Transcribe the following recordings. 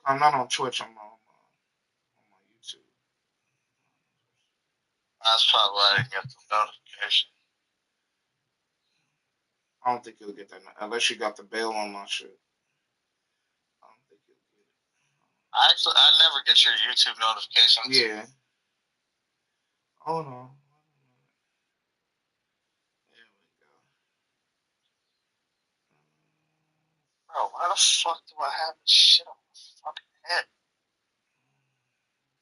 I'm not on Twitch. I'm on my YouTube. That's probably why I didn't get the notification. I don't think you'll get that unless you got the bell on my shit. I don't think you'll get it. I never get your YouTube notifications. Yeah. Hold on. There we go. Bro, why the fuck do I have this shit on my fucking head?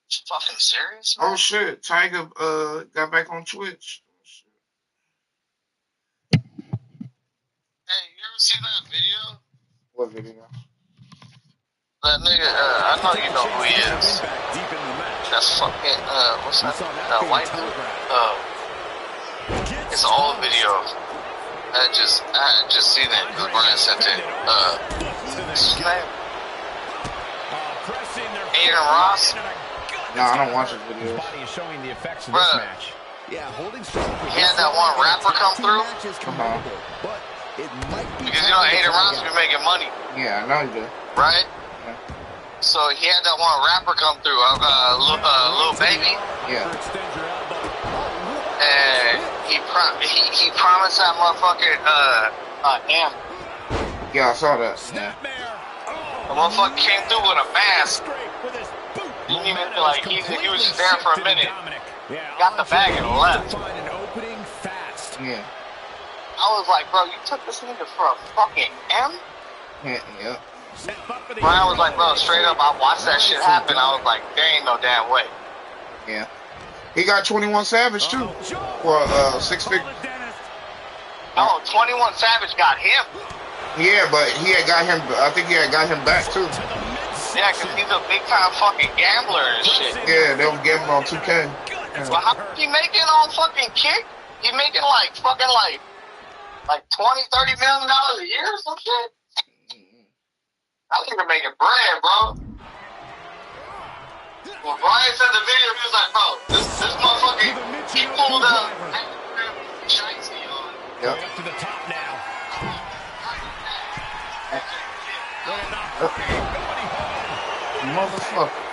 You fucking serious, man? Oh shit, Tiger got back on Twitch. Hey, you ever see that video? What video? That nigga, I know you know who he is. That's fucking, what's that? That white dude? It's an old video. I just seen it because Brian sent it. What's his name? Aiden Ross? No, I don't watch his videos. Bruh. He had that one rapper come through. Because you know Aiden Ross be making money. Yeah, I know you do. Right? Yeah. So he had that one rapper come through, Lil Baby. Yeah. And he promised that motherfucker M. Yeah, I saw that. Yeah. The motherfucker came through with a mask. Didn't even like he was just there for a minute. Got the bag and left. Yeah. I was like, bro, you took this nigga for a fucking M? Yeah. Brian was like, bro, straight up, I watched that shit happen. I was like, there ain't no damn way. Yeah. He got 21 Savage too for 6 figures. No, 21 Savage got him. Yeah, but he had got him. I think he had got him back too. Yeah, cause he's a big time fucking gambler and shit. Yeah, they were gambling on 2K. Yeah. But how much he making on fucking Kick? He making like fucking like $20-30 million a year or some shit. I think they're making bread, bro. When Brian said the video, he was like, bro, this motherfucker, he pulled up Chicey on. Yep. Up to the top now. Motherfucker.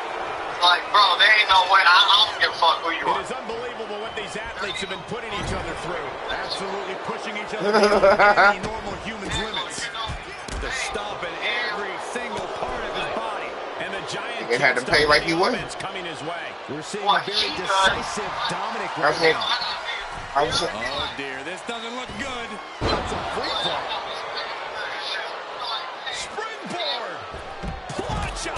Like, bro, there ain't no way. I don't give a fuck who you are. It is unbelievable what these athletes have been putting each other through. Absolutely pushing each other beyond any normal human's limits. To stop in every single part of his body. And the giant They had to pay like he was. Coming his way. We're seeing a very decisive Dominic right now. Oh dear, this doesn't look good. That's a free throw. Springboard. Plancha.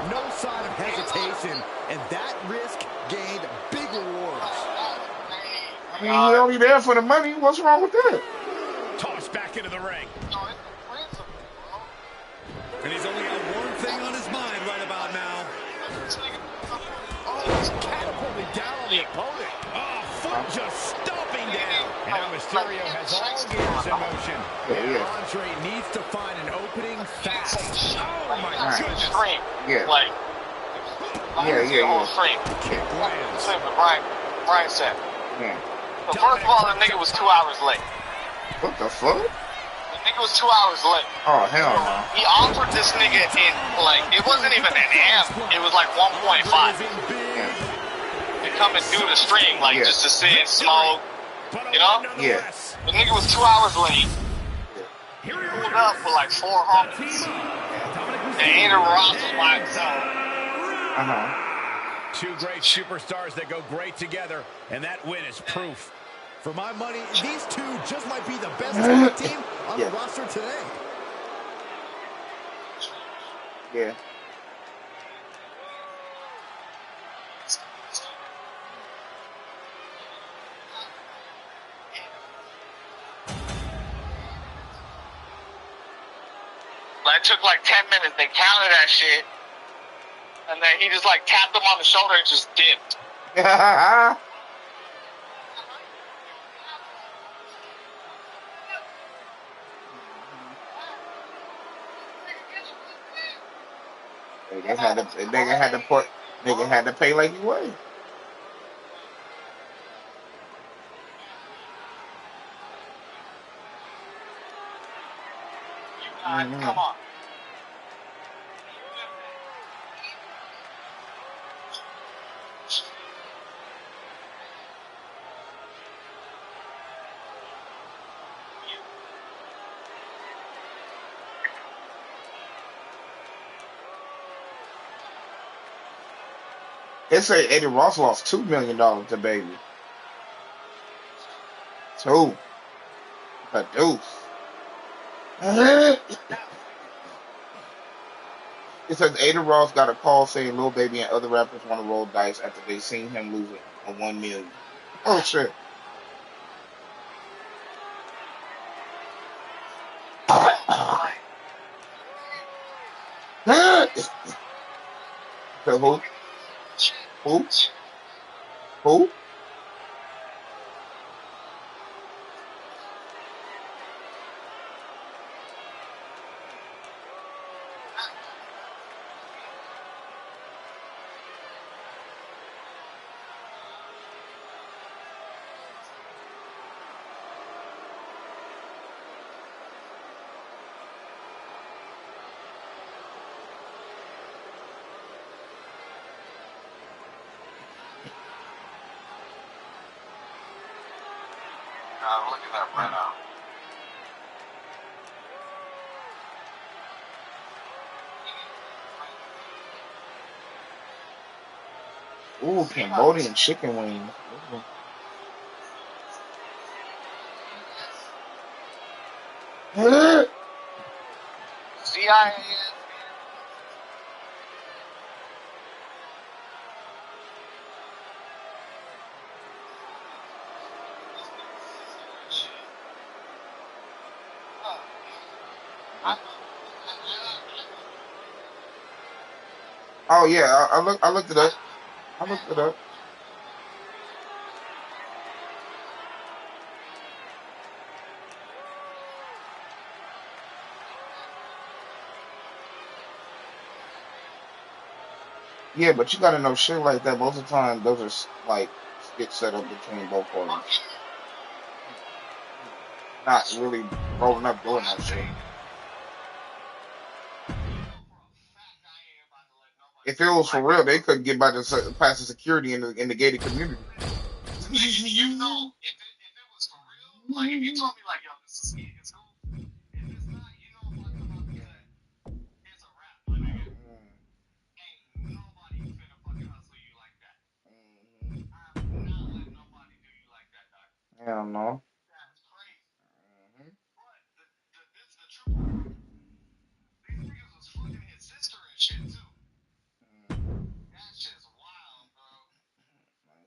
No sign of hesitation, and that risk gained big rewards. I mean, he only there for the money. What's wrong with that? Tossed back into the ring. And he's only got one thing on his mind right about now. Oh, he's catapulted down on the opponent. Oh, foot just stomping down. And now Mysterio has all gears in motion. Andre needs to find an opening fast. Oh, my goodness. Yeah. Like, Yeah. Whole stream. Kick lands. Same with Brian said. Yeah. So first of all, the nigga was 2 hours late. What the fuck? The nigga was 2 hours late. Oh, hell no. He offered this nigga in, like, it wasn't even an M. It was like 1.5. Yeah. To come and do the stream, like, just to sit and smoke, you know? Yeah. The nigga was 2 hours late. He pulled up with like 4 homies. And Aiden Ross was by himself. Two great superstars that go great together, and that win is proof. For my money, these two just might be the best tag team on the roster today. Yeah. It took like 10 minutes. They counted that shit. And then he just like tapped him on the shoulder and just dipped. Nigga had to pay like he was. Come on. They say Eddie Ross lost $2 million to Baby. Two. A deuce. It says Ada Ross got a call saying Lil Baby and other rappers want to roll dice after they seen him losing a 1 million. Oh shit. So who? Who? Who? I'm looking at right now. Ooh, Cambodian chicken wings. CIA. Oh yeah, I looked it up. I looked it up. Yeah, but you gotta know shit like that. Most of the time, those are like skits set up between both parties. Not really rolling up doing that shit. If it was for real, they couldn't get by past the security in the gated community. You know, if it was for real, like if you told me like, yo, this is ski, it's cool. If it's not, you know, if I come out the cut, it's a wrap, my nigga. Ain't nobody finna fucking hustle you like that. I'm not letting nobody do you like that, dog. Hell no. That's crazy. But this is the true part. These niggas was fucking his sister and shit too. That shit's wild, bro.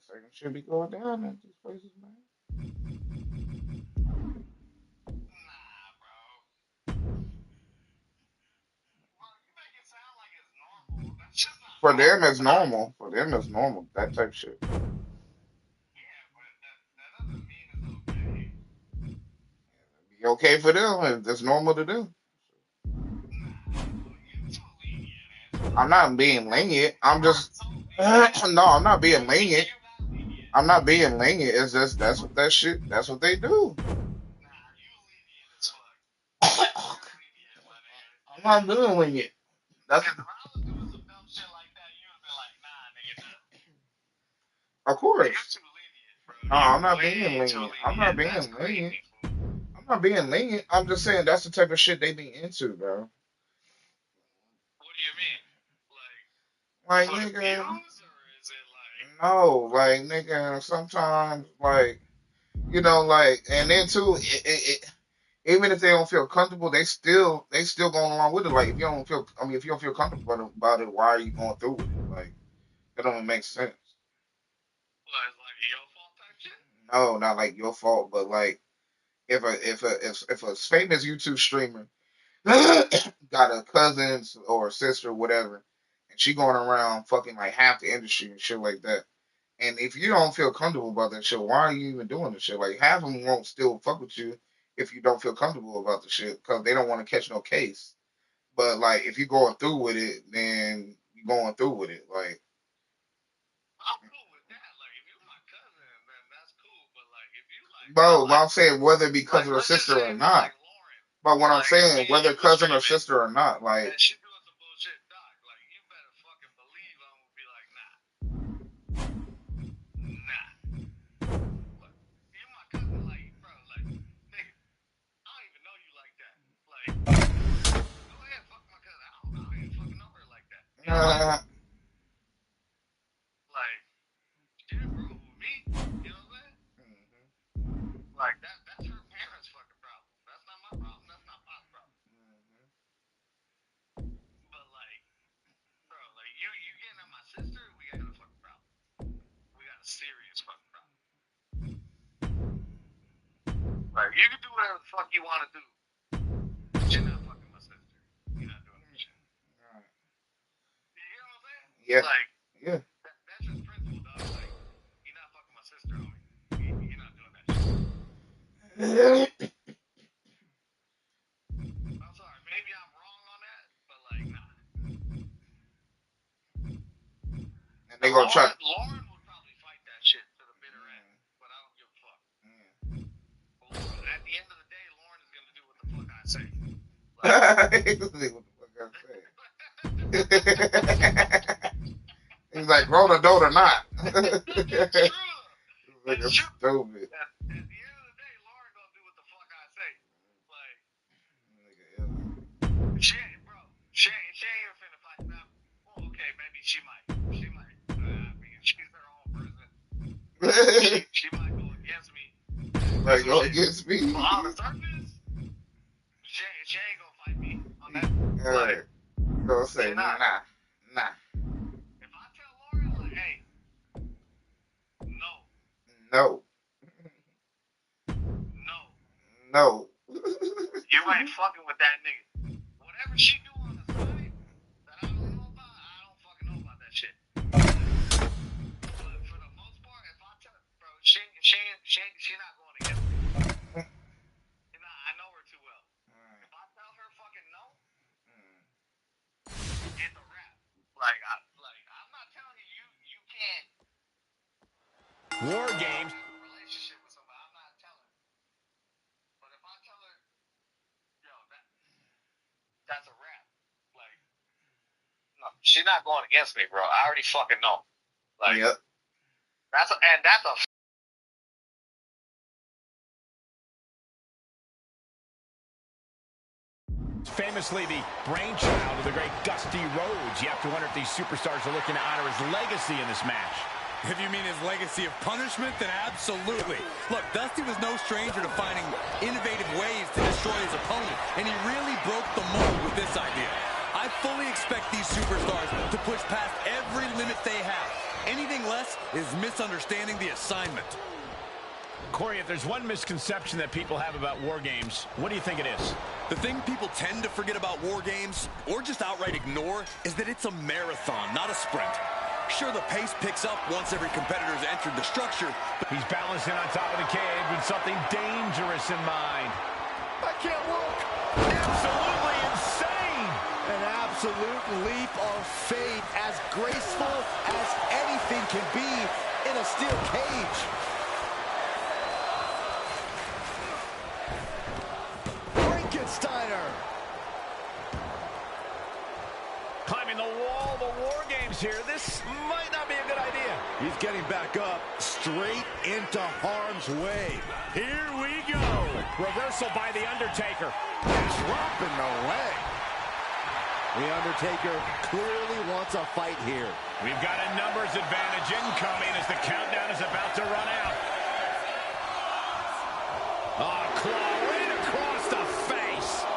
Second should be going down at these places, man. Nah, bro. Bro, you make it sound like it's normal. That's just not For them, normal, it's dog. normal. For them, it's normal. That type shit. Yeah, but that doesn't mean it's okay. Be okay for them. It's normal to do. Nah, bro, you too lenient, Angela. I'm not being lenient. I'm You are just so lenient. no. I'm not being You're lenient. not lenient. I'm not being lenient. It's just that's what that shit. That's what they do. Nah, you lenient as fuck. I'm You're lenient, my nigga. not doing lenient. That's Because if I was doing some dumb shit like that, you would have been like, nah, nigga, nah. of You're course. too lenient, bro. No, You're I'm not being way too lenient. I'm not lenient. That's being lenient. crazy, fool. I'm not being lenient. I'm just saying that's the type of shit they be into, bro. What do you mean? Like, Like for the nigga, views, or is it like, no, like nigga. Sometimes, like like, and then too, even if they don't feel comfortable, they still going along with it. Like if you don't feel, I mean, if you don't feel comfortable about it, why are you going through with it? Like that don't make sense. what, is like your fault type shit? No, not like your fault, but like if a famous YouTube streamer got a cousin or a sister, or whatever, and she going around fucking like half the industry and shit like that. And if you don't feel comfortable about that shit, why are you even doing the shit? Like half of them won't still fuck with you if you don't feel comfortable about the shit because they don't want to catch no case. But like if you're going through with it, then you're going through with it. Like, I'm cool with that. Like, if you're my cousin, then that's cool. But like, if you like, bro, bro, like, I'm saying whether it be cousin or let's just sister say or if it's not. like Lauren, But what I'm like, and me saying, and whether you was cousin or streaming, sister or not, like, and she doing some bullshit, dog. Like, you better fucking believe I'm gonna be like, nah, nah. Look, you're my cousin, like, bro, like, nigga, I don't even know you like that. Like, go ahead, fuck my cousin. I don't even fucking know her like that. You know what I mean? uh, whatever the fuck you want to do. You're not fucking my sister. You're not doing that shit. You get what I'm saying? Yeah. Like, yeah. That's just principle, dog. Like, you're not fucking my sister, homie. You're not doing that shit. I'm sorry, maybe I'm wrong on that, but like, nah. And they gonna try. Lauren would probably fight that shit to the bitter end, but I don't give a fuck. At the end of the day, Lauren is gonna do what the fuck I say. Like, what the fuck I say? He's like, grown adult or not. That's true. Like That's true. stupid. At the end of the day, Lauren gonna do what the fuck I say. Like, she ain't, bro. She ain't even finna fight now. Well, okay, maybe she might. I mean, she's her own person. She might go against me. Might go against me. But on the surface, she ain't gonna fight me on that. Alright. Gonna say nah. If I tell Lauren, like, hey, no. You ain't fucking with that nigga. Whatever she do on the side that I don't know about, I don't fucking know about that shit. But for the most part, if I tell her, bro, she not going against me. I know her too well. If I tell her fucking no, it's a wrap. Like I'm not telling you can't. War games. Relationship with somebody, I'm not telling her. But if I tell her, yo, that's a wrap. Like, no, she's not going against me, bro. I already fucking know. Like, yep. That's a Famously the brainchild of the great Dusty Rhodes. You have to wonder if these superstars are looking to honor his legacy in this match. If you mean his legacy of punishment, then absolutely. Look, Dusty was no stranger to finding innovative ways to destroy his opponent, and he really broke the mold with this idea. I fully expect these superstars to push past every limit they have. Anything less is misunderstanding the assignment. Corey, if there's one misconception that people have about war games, what do you think it is? The thing people tend to forget about war games, or just outright ignore, is that it's a marathon, not a sprint. Sure, the pace picks up once every competitor has entered the structure. But he's balancing on top of the cage with something dangerous in mind. I can't look. Absolutely insane. An absolute leap of faith, as graceful as anything can be in a steel cage. Frankensteiner. Climbing the wall, the war games here. This might not be a good idea. He's getting back up, straight into harm's way. Here we go. Reversal by The Undertaker. Dropping the leg. The Undertaker clearly wants a fight here. We've got a numbers advantage incoming as the countdown is about to run out. Oh, claw right across the face.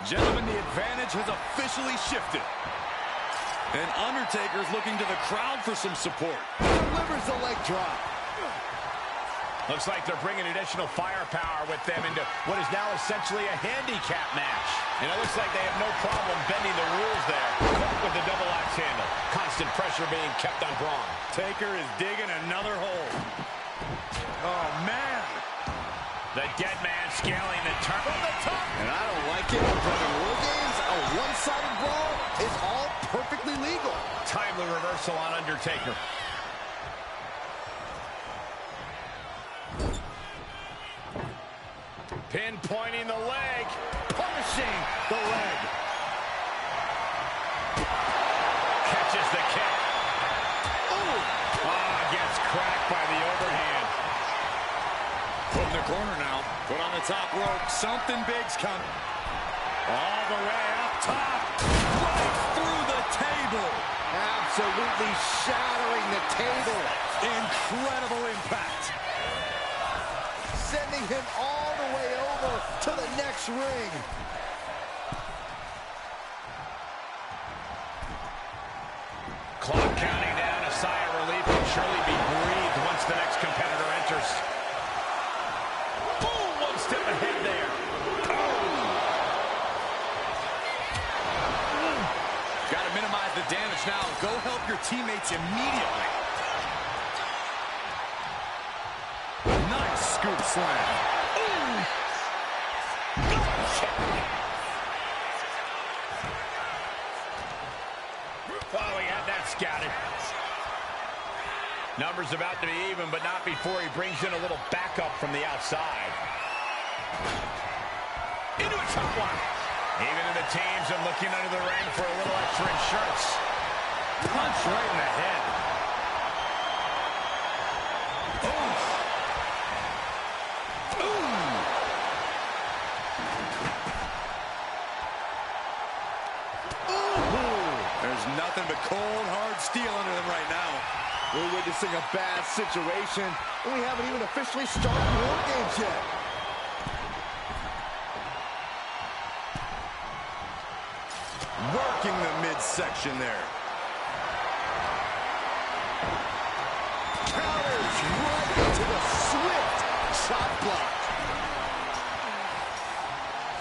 Gentlemen, the advantage has officially shifted. And Undertaker's looking to the crowd for some support. Delivers the leg drop. Looks like they're bringing additional firepower with them into what is now essentially a handicap match. And it looks like they have no problem bending the rules there. Caught with the double axe handle. Constant pressure being kept on Braun. Taker is digging another hole. Oh, man. The dead man scaling the turn from the top. And I don't like it, but in war games, a one-sided brawl is all perfectly legal. Timely reversal on Undertaker. Pinpointing the leg. Punishing the leg. Catches the kick. Ooh. Gets cracked by the overhand. Put in the corner now. Put on the top rope. Something big's coming. All the way up top. Right through the table. Absolutely shattering the table. Incredible impact. Sending him all the way over to the next ring. Clock counting down. A sigh of relief can surely be breathed once the next competitor enters. Boom! One step ahead. damage now. Go help your teammates immediately. Nice scoop slam. Ooh. Oh, he had that scouted. Numbers about to be even, but not before he brings in a little backup from the outside. Into a top lock. Even in the teams are looking under the ring for a little extra insurance. Punch right in the head. Oof. Ooh. Ooh. There's nothing but cold, hard steel under them right now. We're witnessing a bad situation, and we haven't even officially started War Games yet. Working the midsection there. Counters right into the swift shot block.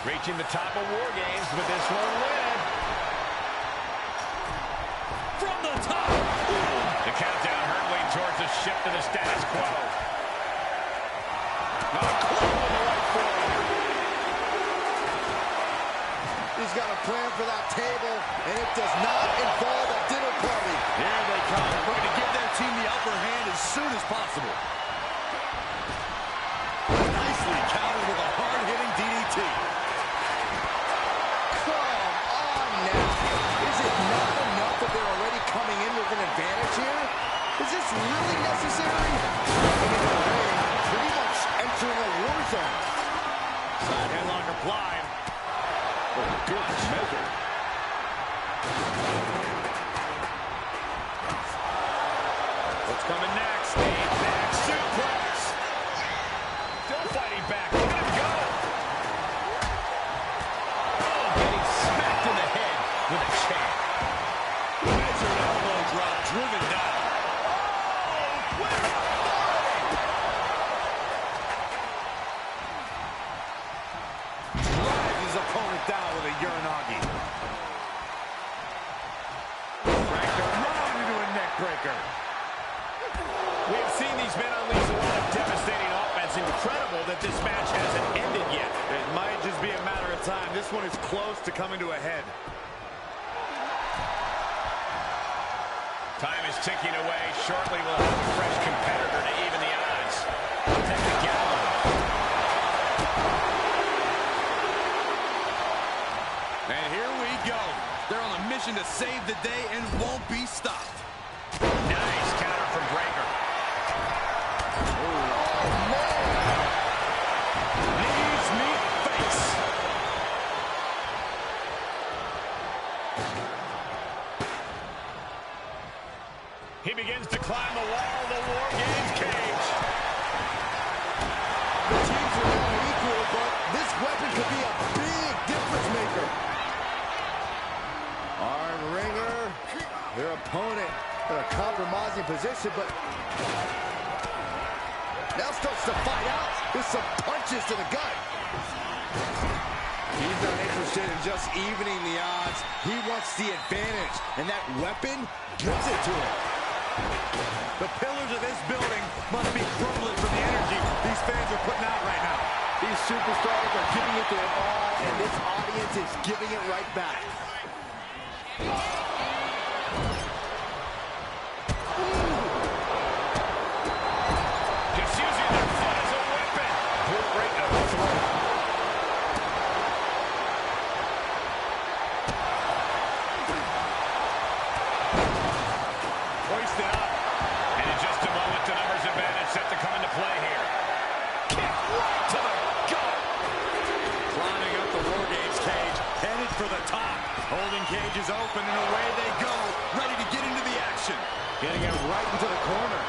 Reaching the top of War Games with this one win. From the top. The countdown hurtling towards a shift to the status quo. He's got a plan for that table, and it does not involve a dinner party. Here they come, looking to give their team the upper hand as soon as possible. Nicely countered with a hard-hitting DDT. Come on now. Is it not enough that they're already coming in with an advantage here? Is this really necessary? Coming into the ring, pretty much entering a war zone. Side headlock applied. Good measure. What's coming next? A back suplex. Still fighting back. Look at him go. Oh, getting smacked in the head with a chair. Measured elbow drop, driven down. Oh, with Drives his opponent down with a Uranagi. Cranked around into a neck breaker. We have seen these men unleash a lot of devastating offense. Incredible that this match hasn't ended yet. It might just be a matter of time. This one is close to coming to a head. Time is ticking away. Shortly we'll have a fresh competitor to even the odds. I'll take the gamble. And here we go. They're on a mission to save the day and won't be stopped. Nice counter from Breaker. Knees meet face. He begins to climb the wall of the War Games cage. The teams are now equal, but this weapon could be a big difference maker. Arm wringer, their opponent in a compromising position, but now starts to fight out with some punches to the gut. He's not interested in just evening the odds. He wants the advantage, and that weapon gives it to him. The pillars of this building must be crumbling from the energy these fans are putting out right now. These superstars are giving it their all, and this audience is giving it right back. Just using their foot as a weapon. Boot right to the throat. Hoisted up. And in just a moment, the numbers advantage set to come into play here. Kick right to the gut. Climbing up the War Games cage, headed for the top. Holding cages open and away they go, ready to get into the action. Getting it right into the corner.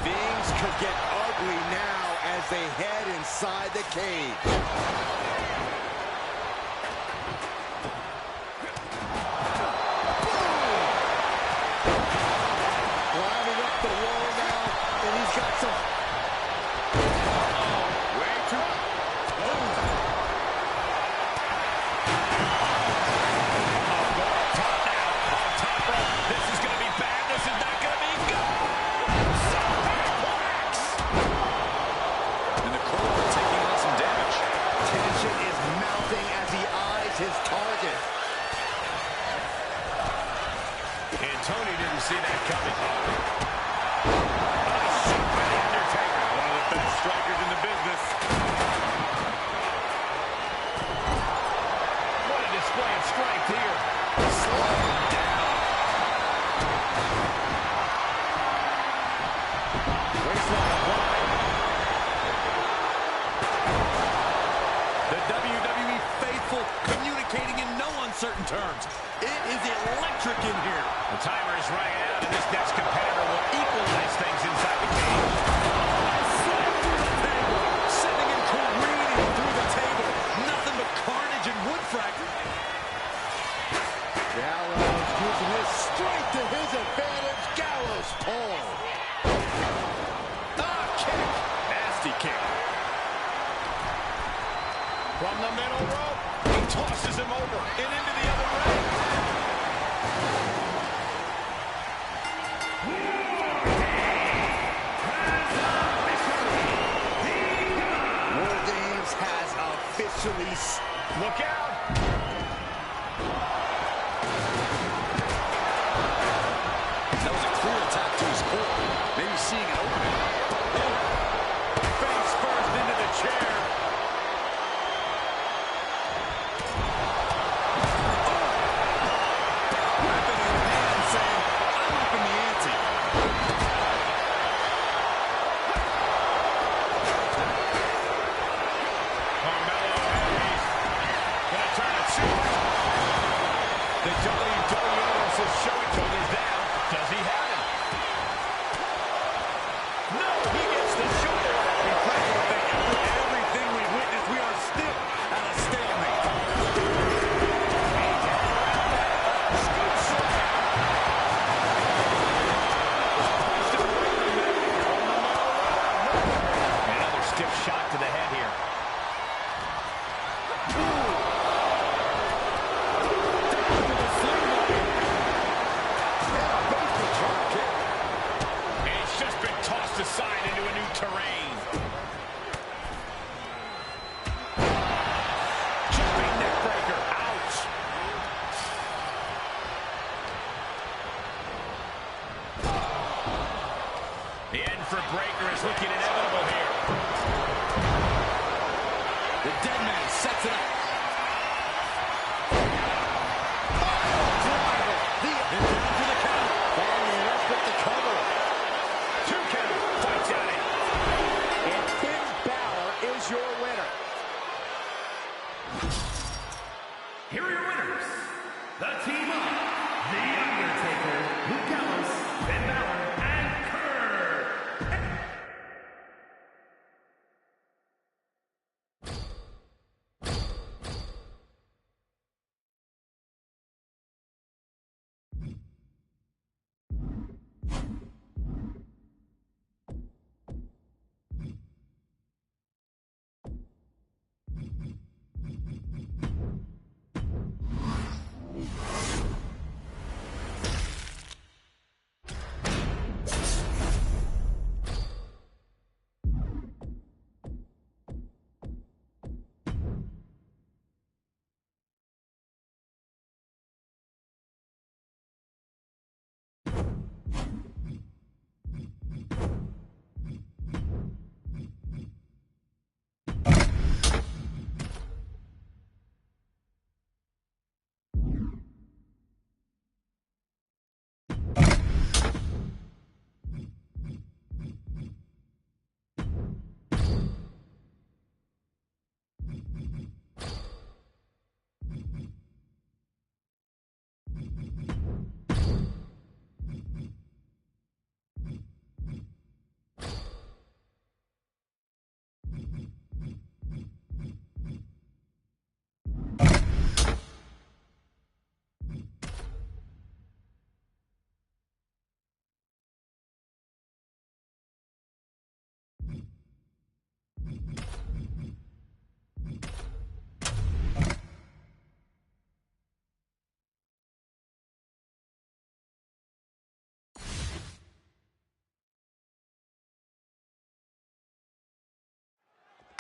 Things could get ugly now as they head inside the cage. Climbing up the wall now, and he's got some... Way too... his target. And Tony didn't see that coming. Nice shot by The Undertaker, one of the best strikers in the business. What a display of strength here. Slow down. Waistline applied. The WWE faithful communicating in no uncertain terms. It is electric in here. The timer is running out, and this next competitor will equalize things inside the cage. Slam through the table, sending him careening through the table. Nothing but carnage and wood fragment. Gallows using his strength to his advantage. Gallows pull. Kick. Nasty kick. From the middle rope, he tosses him over and into the other ring. War Games has officially... Look out. That was a clear attack to his core. Maybe seeing it open. Face first into the chair. Weapon in hand saying, I'm upping the ante. Carmelo Hayes gonna turn it super. The WWE says show it shoulders down. Does he have it? No, he gets the shoulder. Incredible thing. After everything we've witnessed, we are still at a stalemate. Another stiff shot to the head here. And he's just been tossed aside into a new terrain. Jumping neck breaker. Ouch. The end for Breaker is looking inevitable here. The dead man sets it up. And down for the count. Following up with the cover. 2 count. Fights out it. And Finn Balor is your winner. Here are your winners, the team of The Undertaker, Luke Gallows, Finn Balor, and Kurt.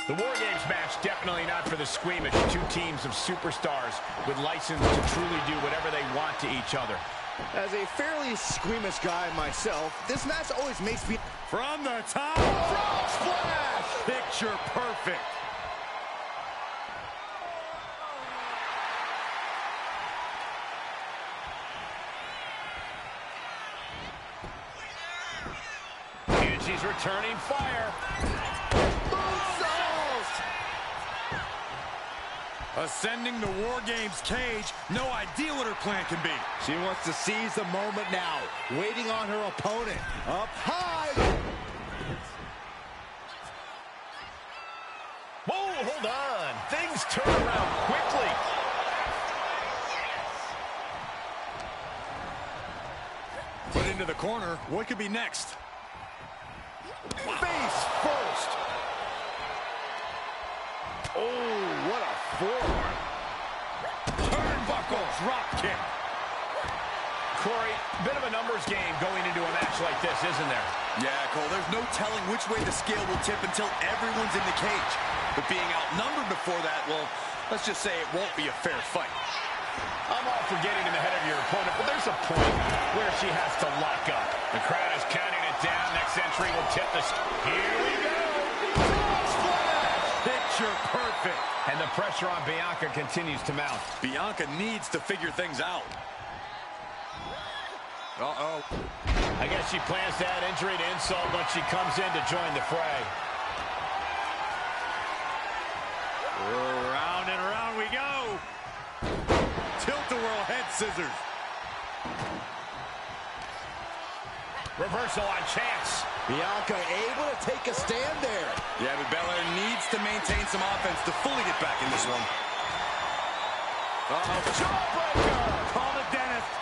The War Games match, definitely not for the squeamish. Two teams of superstars with license to truly do whatever they want to each other. As a fairly squeamish guy myself, this match always makes me... From the top. Frog splash. Picture perfect. And she's returning fire. Ascending the War Games cage, no idea what her plan can be. She wants to seize the moment now, waiting on her opponent. Up high. Whoa, hold on. Things turn around quickly. Put into the corner. What could be next? Face first. Oh, what a forearm. Turnbuckle drop kick. Corey, bit of a numbers game going into a match like this, isn't there? Yeah, Cole, there's no telling which way the scale will tip until everyone's in the cage. But being outnumbered before that, well, let's just say it won't be a fair fight. I'm all for getting in the head of your opponent, but there's a point where she has to lock up. The crowd is counting it down. Next entry will tip the... Here we go! Picture perfect. And the pressure on Bianca continues to mount. Bianca needs to figure things out. Uh-oh. I guess she plans to add injury to insult when she comes in to join the fray. Round and round we go. Tilt-a-whirl head scissors. Reversal on Chance. Bianca able to take a stand there. Yeah, but Belair needs to maintain some offense to fully get back in this one. Uh-oh. Jawbreaker. Call the dentist.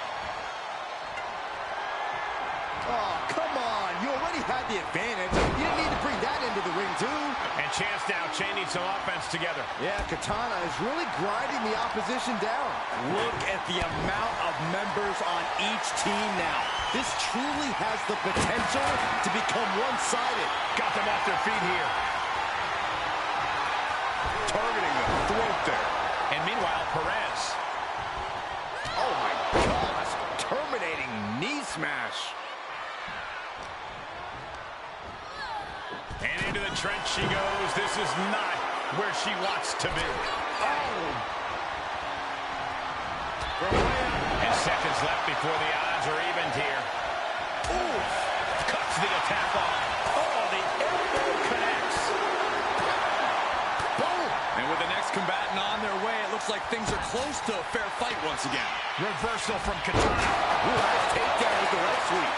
Oh, come on. You already had the advantage. You didn't need to bring that into the ring, too. And Chance now chaining some offense together. Yeah, Katana is really grinding the opposition down. Look at the amount of members on each team now. This truly has the potential to become one-sided. Got them off their feet here. Targeting the throat there. And meanwhile, Perez. Oh, my gosh. Terminating knee smash. And into the trench she goes. This is not where she wants to be. Oh. And seconds left before the odds are evened here. Ooh, cuts the attack off. Oh, the elbow connects. Boom. And with the next combatant on their way, it looks like things are close to a fair fight once again. Reversal from Katana. Ooh, nice takedown with the leg sweep.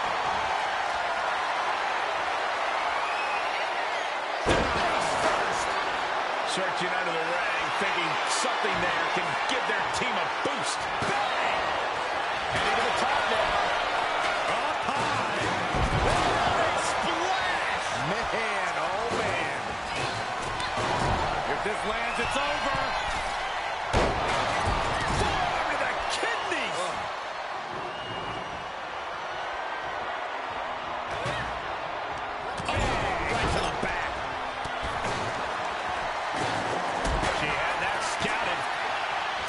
Searching under the ring, thinking something there can give their team a boost. Bang! Heading to the top now. Up high. Big splash! Man, oh man. If this lands, it's over. Forearm to the kidneys! Oh, right to the back. She had that scouted.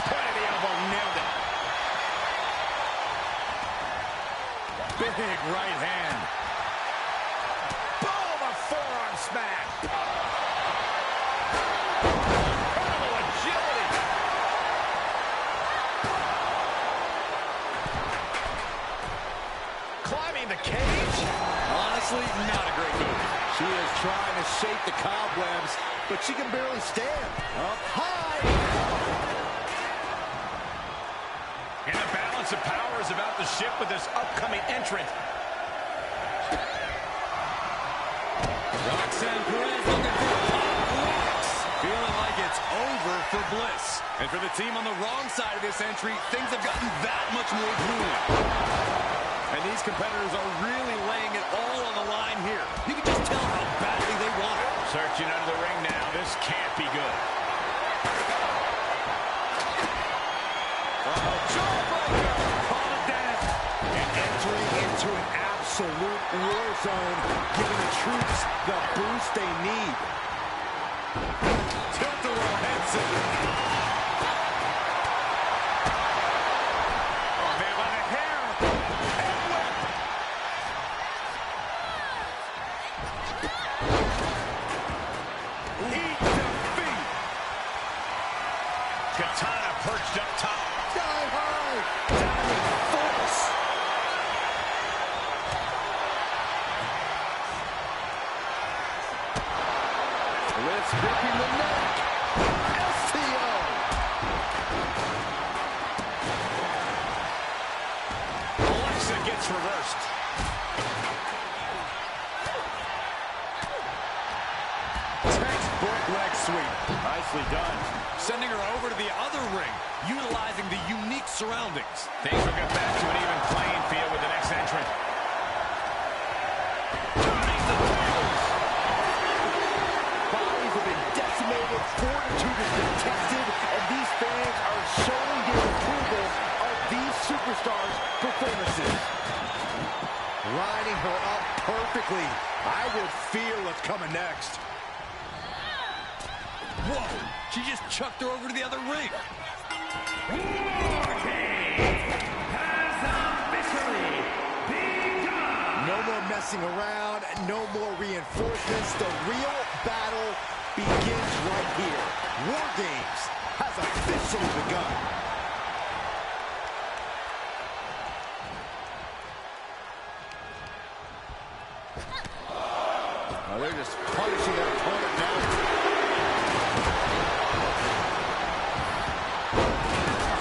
Point of the elbow, nailed it. Big right hand. Boom, a forearm smash. Incredible agility. Climbing the cage. Honestly, not a great move. She is trying to shake the cobwebs, but she can barely stand. Up high. And the balance of power is about to shift with this upcoming entrant. Roxanne Perez looking for pop rocks. Feeling like it's over for Bliss. And for the team on the wrong side of this entry, things have gotten that much more grueling. And these competitors are really laying it all on the line here. You can just tell how badly they want it. Searching under the ring now. This can't be good. Jawbreaker! Call the dentist. And entering into an absolute war zone, giving the troops the boost they need. Tilt-a-whirl head scissors. Oh, man, by the hair. Head whip. Eat defeat. Katana perched up top. Die hard. Diving force. Let's breaking the neck. STO. Alexa gets reversed. Textbook leg sweep. Nicely done. Sending her over to the other ring, utilizing the unique surroundings. Things will get back to an even playing field with the next entrant. Turning the tables. Bodies have been decimated, fortitude has been tested, and these fans are showing their approval of these superstars' performances. Lining her up perfectly. I would feel what's coming next. Whoa, she just chucked her over to the other ring. No more messing around, no more reinforcements. The real battle begins right here. War Games has officially begun. Oh, they're just punishing their opponent now.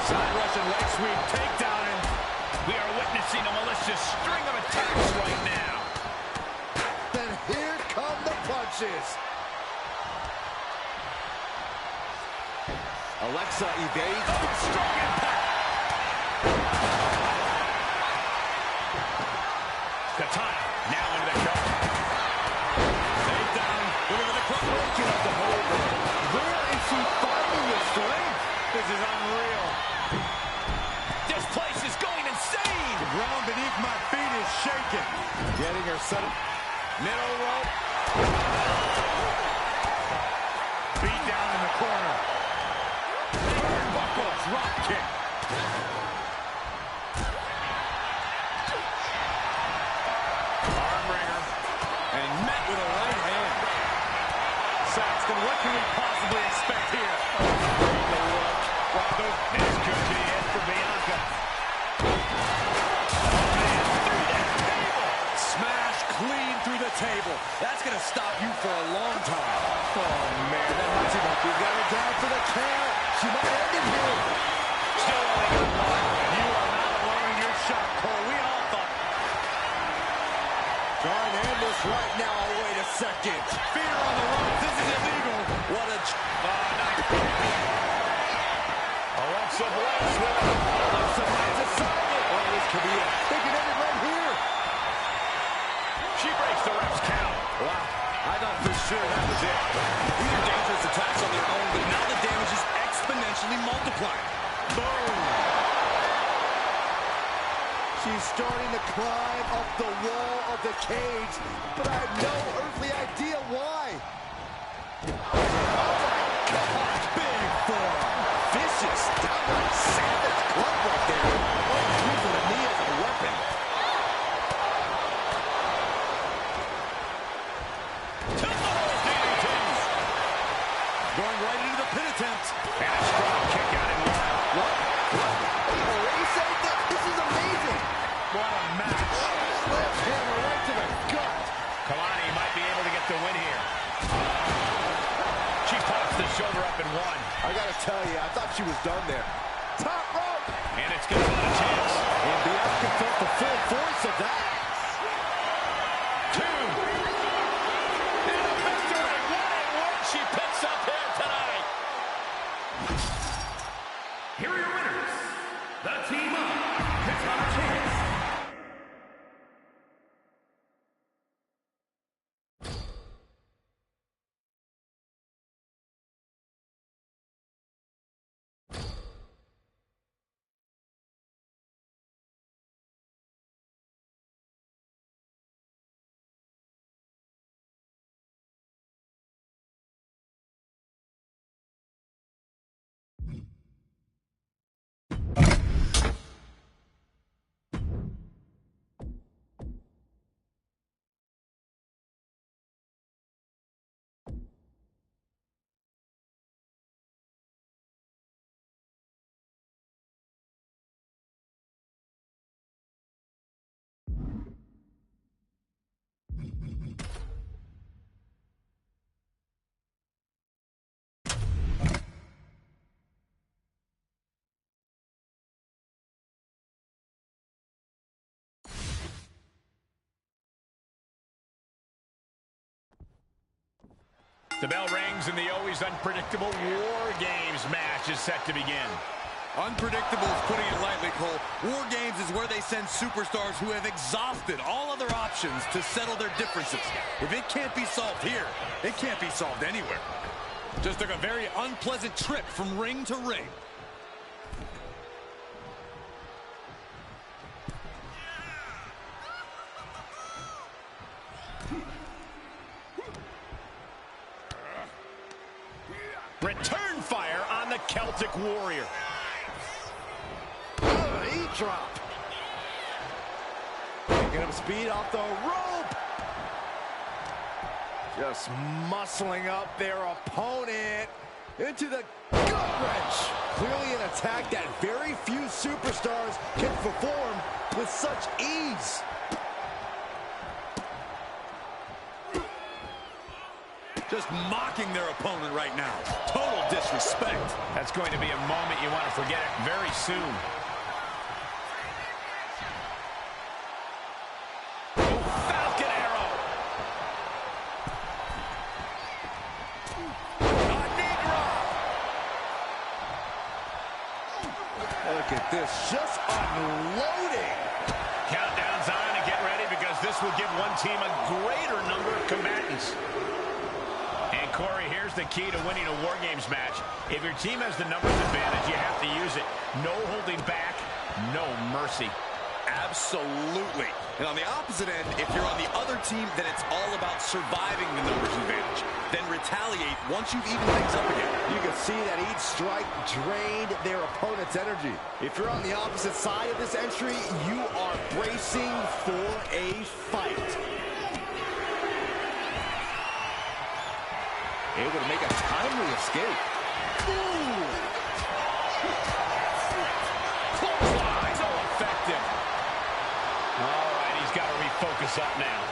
Side Russian leg sweep takedown, and we are witnessing a malicious string of attacks right now. Then here come the punches. Alexa evades. Oh, strong impact. Katana now into the cover. Takedown. Looking for the cross. Breaking up the hold. Where is she finding the strength? This is unreal. This place is going insane. The ground beneath my feet is shaking. Getting her set up. Middle rope. Beat down in the corner. Buckle drop kick. Arm wringer. And met with a right hand. Saxton, what can we possibly expect here? This could be it for Bianca. Smash clean through the table. That's going to stop you for a long time. Oh, man, that hurts him up. He's got her down for the count. She might end it here. Still only got one. You are not alone in your shot, Cole. We all thought. Trying to end this right now. Oh, wait a second. Fear on the ropes. This is illegal. What a... Alexa Bliss with it. Alexa might decide it. Oh, this could be it. They can end it right here. She breaks the ref's count. Wow. I thought for sure that was it. These are dangerous attacks on their own, but now the damage is exponentially multiplying. Boom. She's starting to climb up the wall of the cage, but I have no earthly idea why. Oh my God, big form. Vicious, downright savage club right there. Oh, using the knee as a weapon. Going right into the pin attempt. And a strong kick out in one. What? What are you saying? This is amazing. What a match. Sledgehammer right to the gut. Kalani might be able to get the win here. She pops the shoulder up in one. I gotta tell you, I thought she was done there. Top rope. And it's going to be a chance. And Bianca felt the full force of that. Two. And a victory. What a win she picks up here tonight. Here are your winners, the team of The bell rings and the always unpredictable War Games match is set to begin. Unpredictable is putting it lightly, Cole. War Games is where they send superstars who have exhausted all other options to settle their differences. If it can't be solved here, it can't be solved anywhere. Just took a very unpleasant trip from ring to ring. Return fire on the Celtic Warrior. Knee drop. Picking up speed off the rope. Just muscling up their opponent into the gut wrench. Clearly an attack that very few superstars can perform with such ease. Just mocking their opponent right now. Total disrespect. That's going to be a moment you want to forget it very soon. Oh, Falcon Arrow. A knee drop. Look at this, just unloading. Countdown's on and get ready because this will give one team a greater number of combatants. And Corey, here's the key to winning a War Games match. If your team has the numbers advantage, you have to use it. No holding back, no mercy. Absolutely. And on the opposite end, if you're on the other team, then it's all about surviving the numbers advantage. Then retaliate once you've evened things up again. You can see that each strike drained their opponent's energy. If you're on the opposite side of this entry, you are bracing for a fight. Able to make a timely escape. Ooh! Clothesline, so effective. All right, he's got to refocus up now.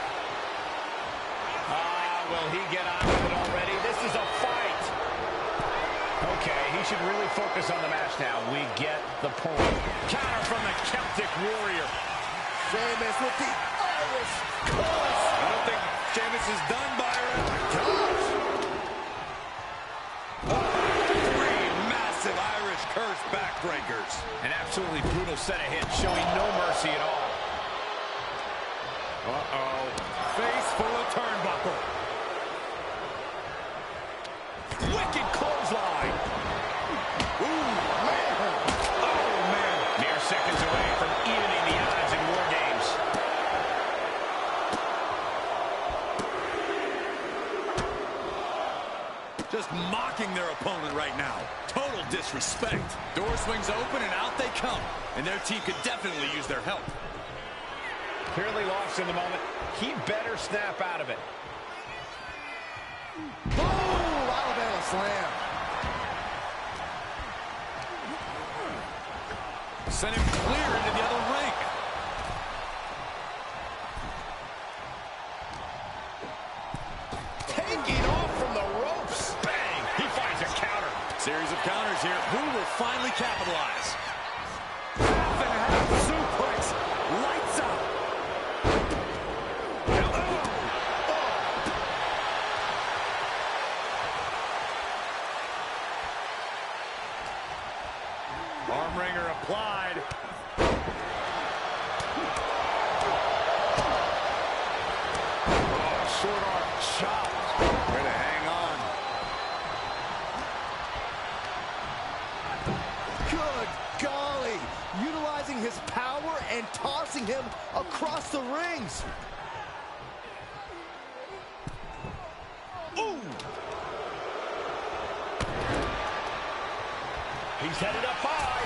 Will he get on with it already? This is a fight. Okay, he should really focus on the match now. We get the point. Counter from the Celtic Warrior. Sheamus with the Irish curse. I don't think Sheamus is done, Byron. Gosh. Three massive Irish curse backbreakers. An absolutely brutal set of hits, showing no mercy at all. Uh-oh. Face full of turnbuckle. Wicked clothesline. Ooh, man. Oh, man. Mere seconds away from evening the odds in War Games. Just mocking their opponent right now. Total disrespect. Door swings open and out they come. And their team could definitely use their help. Clearly lost in the moment. He better snap out of it. Boom! Alabama slam. Sent him clear into the other ring. Taking off from the ropes. Bang! He finds a counter. Series of counters here. Who will finally capitalize? Half and half suplex. Lights out. Arm wringer applied. Oh, short arm chop. Way to hang on. Good golly. Utilizing his power and tossing him across the rings. Ooh. He's headed up high.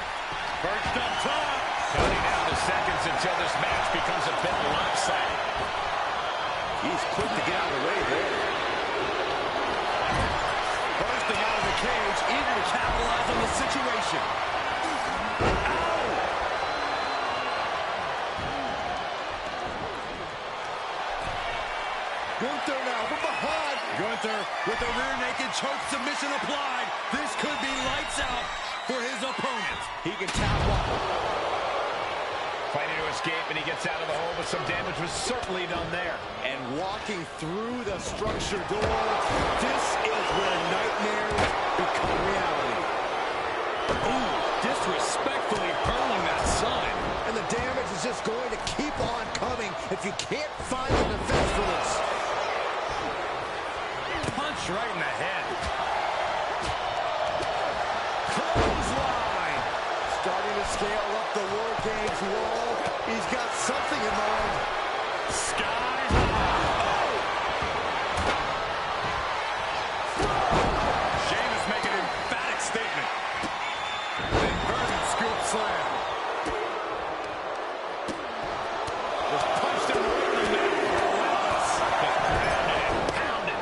Perched up top. Counting down the seconds until this match becomes a bit lopsided. He's quick to get out of the way there. Bursting out of the cage, eager to capitalize on the situation. Gunther now from behind. Gunther with the rear naked choke submission applied. This could be lights out for his opponent. He can tap one. Fighting to escape, and he gets out of the hole, but some damage was certainly done there. And walking through the structure door, this is where nightmares become reality. Ooh, disrespectfully hurling that sign. And the damage is just going to keep on coming if you can't find the defense for this. Punch right in the head. Clothesline. Starting to scale up the War Games wall. He's got something in mind. Sky high. Oh! Sheamus making an emphatic statement. Inverted scoop slam. Was punched and rolling there. Relentless. But grounded and pounded.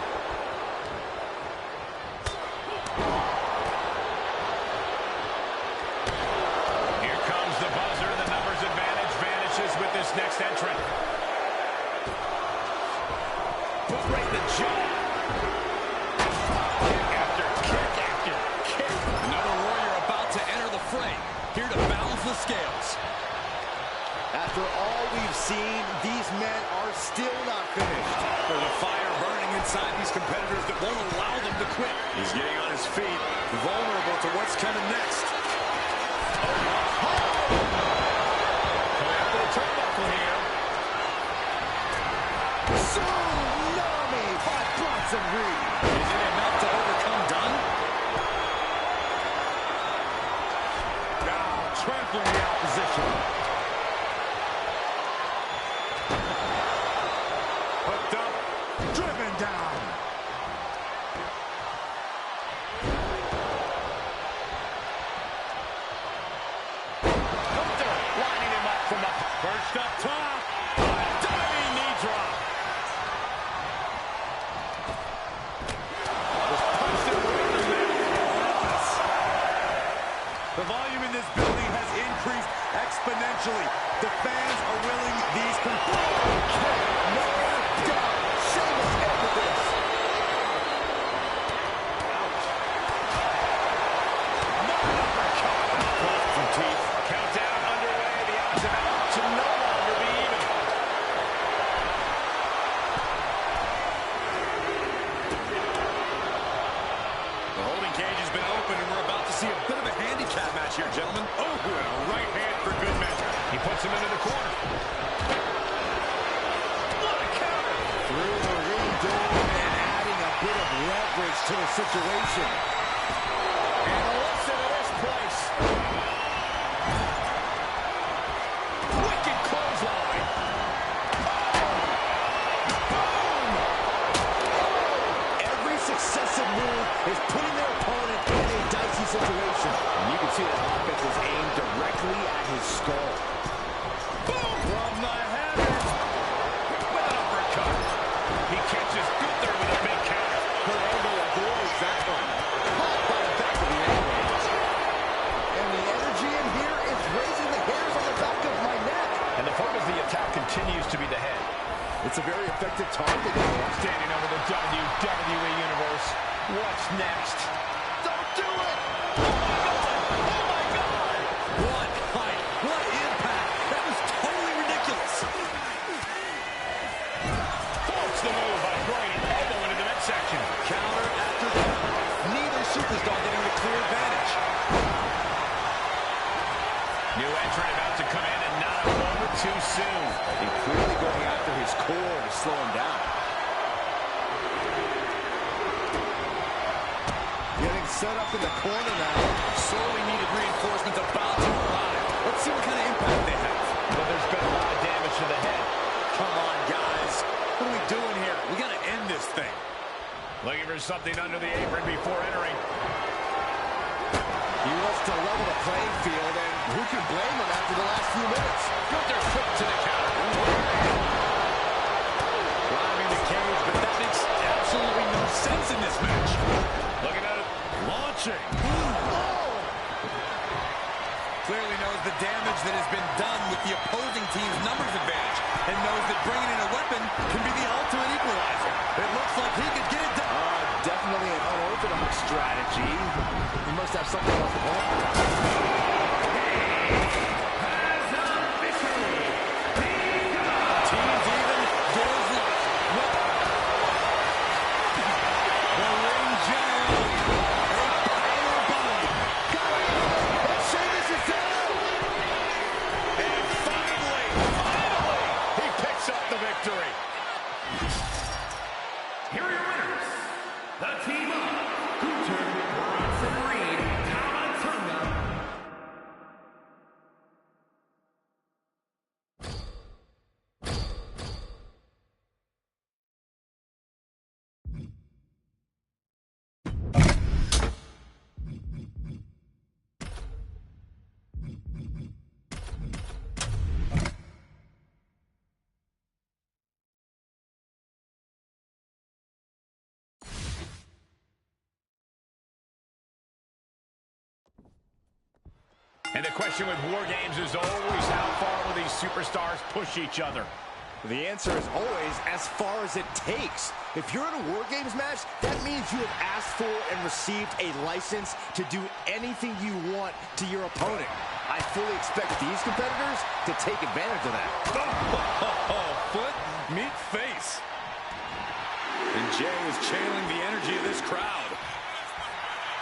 Here comes the buzzer. The numbers advantage vanishes with this next entrant. Put right in the jaw. Kick after kick after kick. Another warrior about to enter the fray. Here to balance the scales. After all we've seen, these men are still not finished. There's a fire burning inside these competitors that won't allow them to quit. He's getting on his feet, vulnerable to what's coming next. Coming up to the turnbuckle here. Tsunami by Bronson Reed. Is it enough to overcome Dunn? Now trampling the opposition. Hooked up, driven down. Gunther lining him up from the perched up top. Diving knee drop. Was punched and rolled there. Relentless. The volume in this building has increased exponentially. The fans are willing these No doubt. Sheamus ended this. Caught some teeth. Countdown underway. The odds of out to no longer be even. The holding cage has been opened, and we're about to see a bit of a handicap match here, gentlemen. Oh, and a right hand for good measure. He puts him into the corner. What a counter. Through the ring door and adding a bit of leverage to the situation. And listen to this place. Wicked clothesline. Every successive move is putting their opponent in a dicey situation. And you can see that offense is aimed directly at his skull. Boom from the heavens. With an uppercut. He catches Gunther with a big counter. Kurt Angle avoids that one. Caught by the back of the ankle. And the energy in here is raising the hairs on the back of my neck. And the focus of the attack continues to be the head. It's a very effective target. Standing over the WWE Universe. What's next? Don't do it! Oh my God! What height, what impact. That was totally ridiculous. Force the move by throwing an elbow into the midsection. Counter after counter. Neither superstar getting the clear advantage. New entrant about to come in and not a moment too soon. And clearly going after his core to slow him down. Getting set up in the corner now. Sorely needed reinforcements about to arrive. Let's see what kind of impact they have. But there's been a lot of damage to the head. Come on, guys. What are we doing here? We got to end this thing. Looking for something under the apron before entering. He wants to level the playing field, and who can blame him after the last few minutes? Gunther quick to the counter. Driving the cage, but that makes absolutely no sense in this match. Looking at it. Launching. Clearly knows the damage that has been done with the opposing team's numbers advantage, and knows that bringing in a weapon can be the ultimate equalizer. It looks like he could get it done. Definitely an unorthodox strategy. He must have something else to play. Has a victory And the question with War Games is always, how far will these superstars push each other? The answer is always as far as it takes. If you're in a War Games match, that means you have asked for and received a license to do anything you want to your opponent. I fully expect these competitors to take advantage of that. Foot, meet face. And Jay is channeling the energy of this crowd.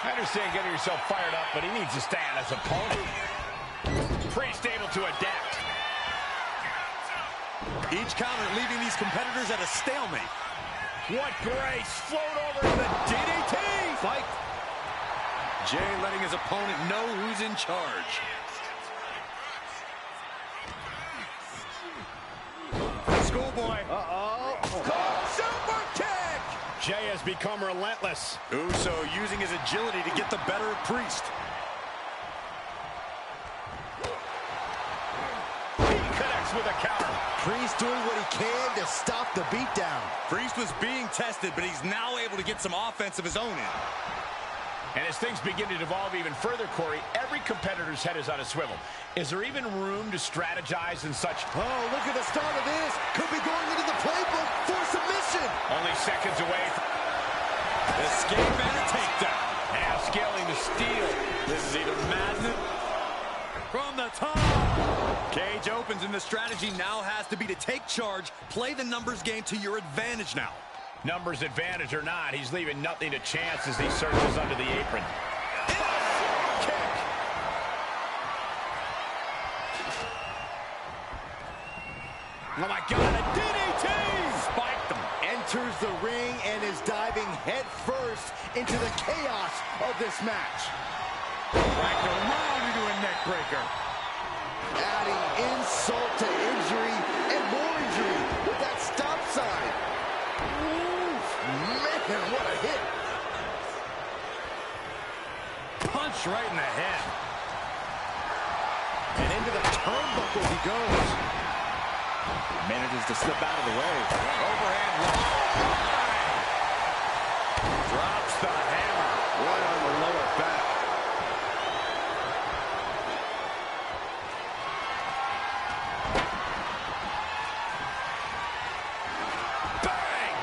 I understand getting yourself fired up, but he needs to stay on his opponent. Priest able to adapt. Each counter leaving these competitors at a stalemate. What grace! Float over to the DDT! Fight. Jay letting his opponent know who's in charge. Schoolboy. Uh-oh. Super kick! Jay has become relentless. Uso using his agility to get the better of Priest. He connects with a counter. Priest doing what he can to stop the beatdown. Priest was being tested, but he's now able to get some offense of his own in. And as things begin to devolve even further, Corey, every competitor's head is on a swivel. Is there even room to strategize in such... Oh, look at the start of this. Could be going into the playbook for submission. Only seconds away from... Escape and a takedown. Now scaling the steel. This is either madness from the top. Cage opens, and the strategy now has to be to take charge, play the numbers game to your advantage now. Numbers advantage or not, he's leaving nothing to chance as he searches under the apron. Kick. Oh my God, a DDT! Spiked him. Enters the ring and is diving head first into the chaos of this match. Wrapped around into a neck breaker. Adding insult to injury and more injury with that stop sign. Ooh, man, what a hit. Punch right in the head. And into the turnbuckle he goes. Manages to slip out of the way. Overhand left. Drops the hammer. Right on the lower back. Bang!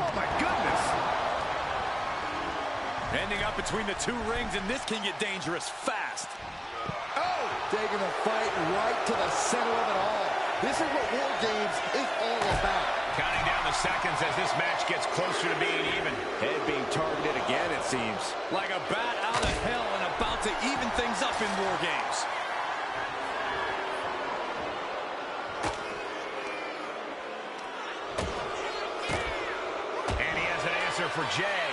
Oh my goodness. Ending up between the two rings, and this can get dangerous fast. Oh! Taking the fight right to the center of it all. This is what War Games is all about. Counting down the seconds as this match gets closer to being even. Head being targeted again, it seems. Like a bat out of hell and about to even things up in War Games. And he has an answer for Jay.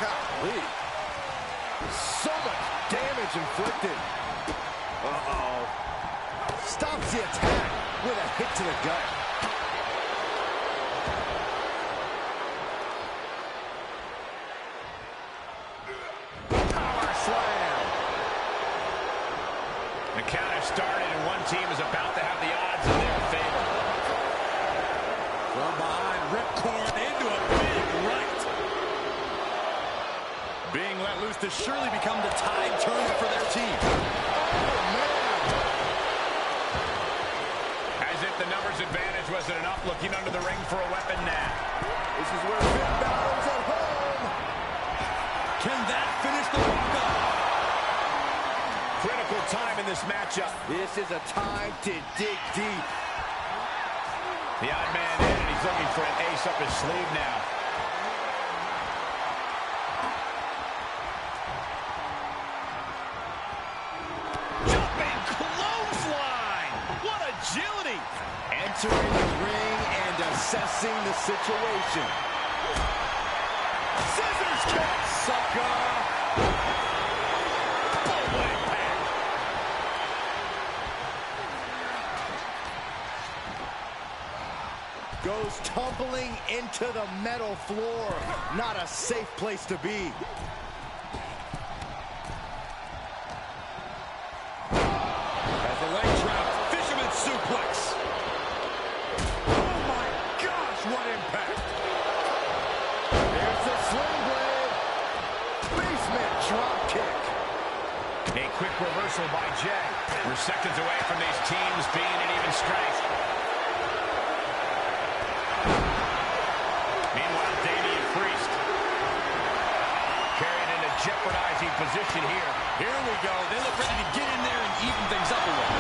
Golly. So much damage inflicted. Uh-oh. Stops the attack with a hit to the gut. Power slam. The count has started, and one team is about to have the odds in their favor. From behind, ripcord into a big right. Being let loose to surely become the tide turner for their team. Oh, man. As if the numbers advantage wasn't enough, looking under the ring for a weapon now. This is where Finn Balor's at home. Can that finish the walk-up? Critical time in this matchup. This is a time to dig deep. The odd man in, and he's looking for an ace up his sleeve now. money. Entering the ring and assessing the situation. Scissors kick. Sucker. Boom, impact. Goes tumbling into the metal floor. Not a safe place to be. As the leg trap, fisherman suplex. Oh my gosh, what impact. There's the sling blade. Basement drop kick. A quick reversal by Jay. We're seconds away from these teams being at even strength. Meanwhile, Damian Priest carried in a jeopardizing position here. Here we go. They look ready to get in there and even things up a little.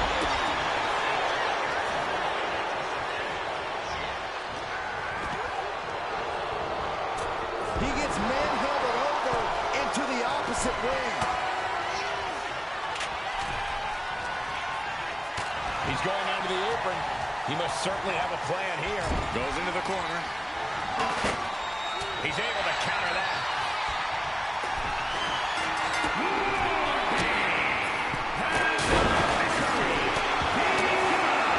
He gets manhandled over into the opposite ring. He's going onto the apron. He must certainly have a plan here. Goes into the corner. He's able to counter that.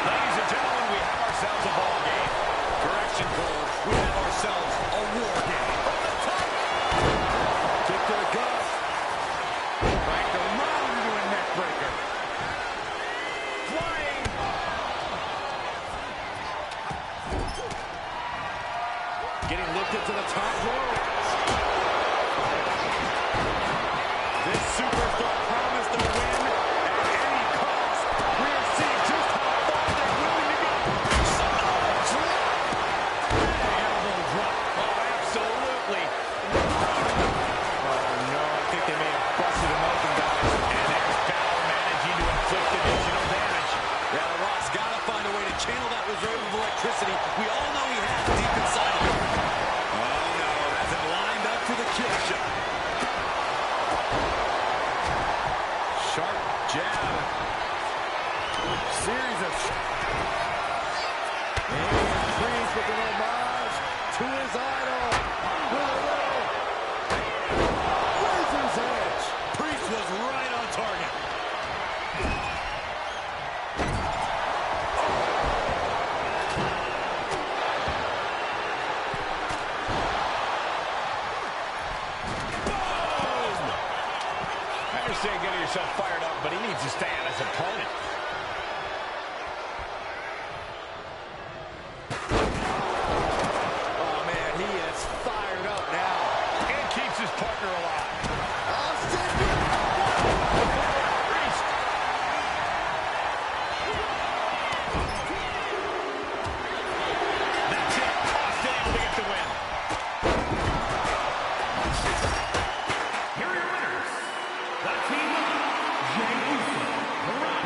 Ladies and gentlemen, we have ourselves a ball game. Correction, Cole. We have ourselves a war game. From the top. Kick to the gut. Cranked around into a neck breaker. Flying. Getting lifted to the top rope. This superstar promised a win at any cost. We are seeing just how far they're willing to go. Elbow drop. Oh, absolutely. Oh no, I think they may have busted him open, guys. And there's Balor managing to inflict additional damage. Yeah, The Rock's got to find a way to channel that reserve of electricity we all know he has deep inside of him. Oh, no, that's him lined up for the kill shot. Sharp jab. Series of and Priest with an homage to his idol. With a little razor's edge. Priest was right on target. I understand getting yourself fired up, but he needs to stay on his opponent. Oh man, he is fired up now. And keeps his partner alive. Austin. Priest. That's it. Austin able to get the win. Here are your winners, the team of Jey Uso, The Rock,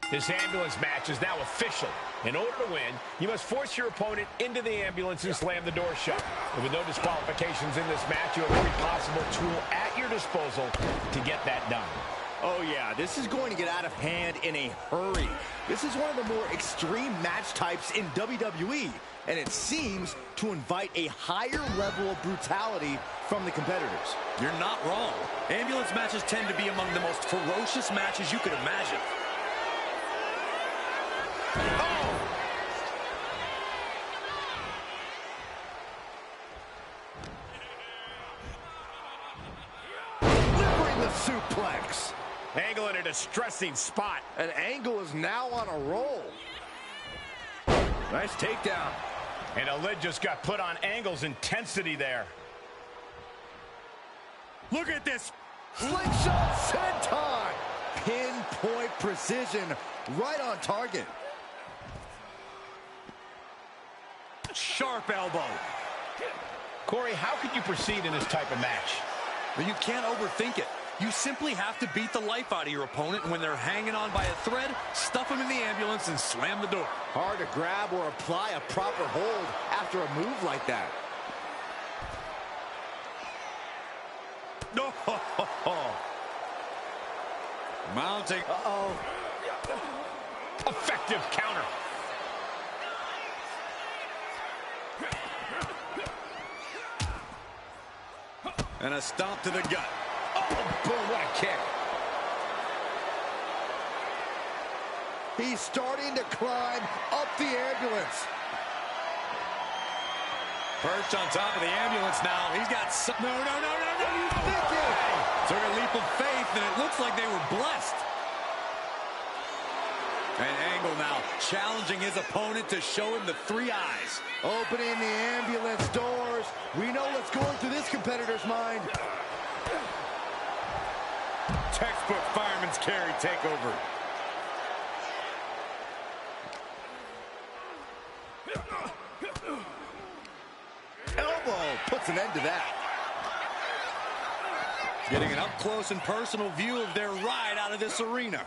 This ambulance match is now official. In order to win, you must force your opponent into the ambulance and slam the door shut. And with no disqualifications in this match, you have every possible tool at your disposal to get that done. Oh yeah, this is going to get out of hand in a hurry. This is one of the more extreme match types in WWE, and it seems to invite a higher level of brutality from the competitors. You're not wrong. Ambulance matches tend to be among the most ferocious matches you could imagine. Delivering the suplex. Angle in a distressing spot. And Angle is now on a roll. Nice takedown. And a lid just got put on Angle's intensity there. Look at this. Slingshot senton. Pinpoint precision, right on target. Sharp elbow. Corey, how could you proceed in this type of match? But you can't overthink it. You simply have to beat the life out of your opponent, and when they're hanging on by a thread, stuff them in the ambulance and slam the door. Hard to grab or apply a proper hold after a move like that. No. Mounting. Uh-oh. Effective counter. And a stomp to the gut. Oh, boom, what a kick. He's starting to climb up the ambulance. Perched on top of the ambulance now. He's got some... No. You think it? Took a leap of faith, and it looks like they were blessed. And Angle now challenging his opponent to show him the three eyes. Opening the ambulance doors. We know what's going through this competitor's mind. Textbook fireman's carry takeover. Elbow puts an end to that. Getting an up-close and personal view of their ride out of this arena.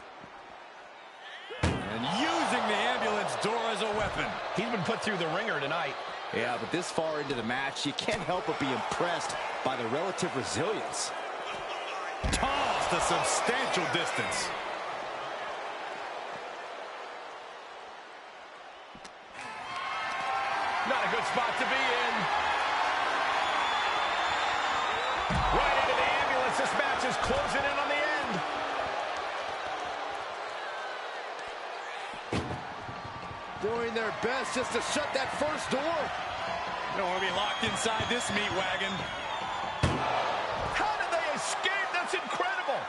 And using the ambulance door as a weapon. He's been put through the ringer tonight. Yeah, but this far into the match, you can't help but be impressed by the relative resilience. Tossed a substantial distance. Not a good spot to be in. Right into the ambulance. This match is closing in on the end. Doing their best just to shut that first door. You don't want to be locked inside this meat wagon. How did they escape? That's incredible.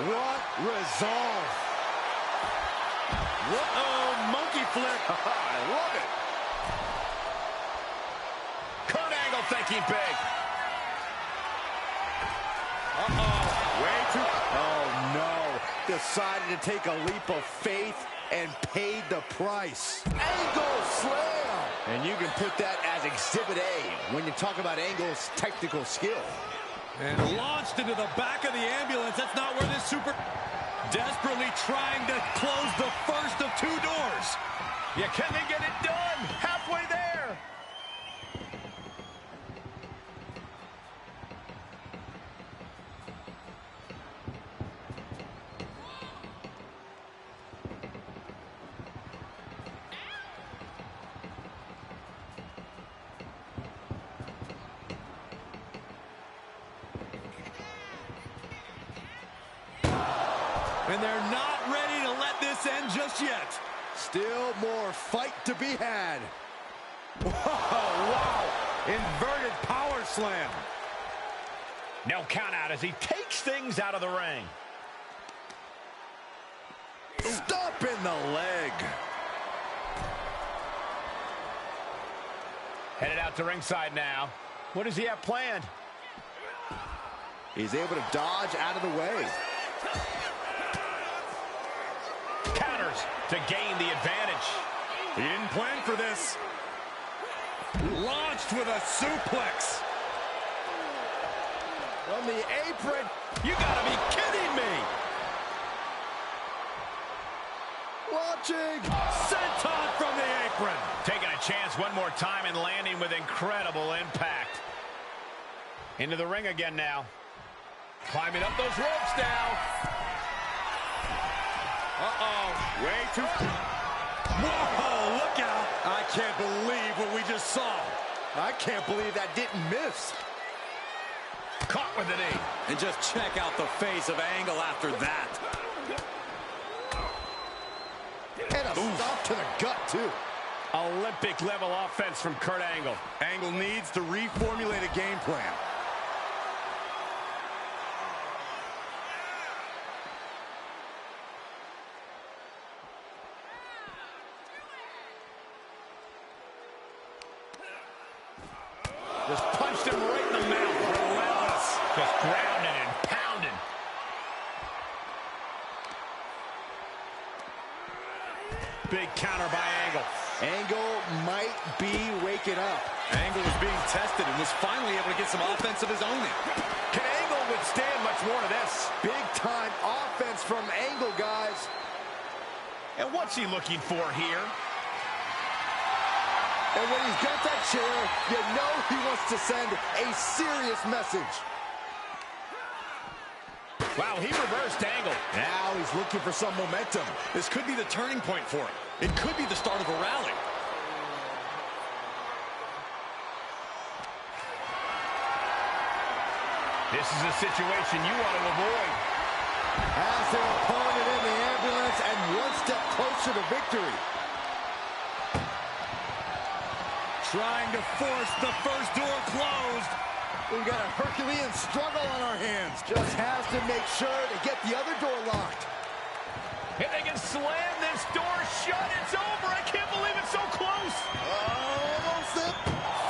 What resolve. Uh-oh, monkey flip. I love it. Kurt Angle thinking big. Uh-oh, way too... Oh, no. Decided to take a leap of faith and paid the price. Angle slam. And you can put that as Exhibit A when you talk about Angle's technical skill. And launched into the back of the ambulance. That's not where this super... Desperately trying to close the first of two doors. Yeah, can they get it done? Halfway there. And they're not ready to let this end just yet. Still more fight to be had. Whoa, wow. Inverted power slam. No count out as he takes things out of the ring. Stop in the leg. Headed out to ringside now. What does he have planned? He's able to dodge out of the way. Counters to gain the advantage. He didn't plan for this. Launched with a suplex. From the apron. You gotta be kidding me. Watching. Senton from the apron. Taking a chance one more time and landing with incredible impact. Into the ring again now. Climbing up those ropes now. Uh-oh. Way too... Whoa, look out. I can't believe what we just saw. I can't believe that didn't miss. Caught with the knee. And just check out the face of Angle after that. And a stop to the gut, too. Olympic-level offense from Kurt Angle. Angle needs to reformulate a game plan. Just punched him right in the mouth. Relentless. Just grounding and pounding. Big counter by Angle. Angle might be waking up. Angle was being tested and was finally able to get some offense of his own in. Can Angle withstand much more of this? Big-time offense from Angle, guys. And what's he looking for here? And when he's got that chair, you know he wants to send a serious message. Wow, he reversed Angle. Now he's looking for some momentum. This could be the turning point for him. It could be the start of a rally. This is a situation you want to avoid. Has their opponent in the ambulance and one step closer to victory. Trying to force the first door closed. We've got a Herculean struggle on our hands. Just has to make sure to get the other door locked. If they can slam this door shut, it's over. I can't believe it's so close. Almost it.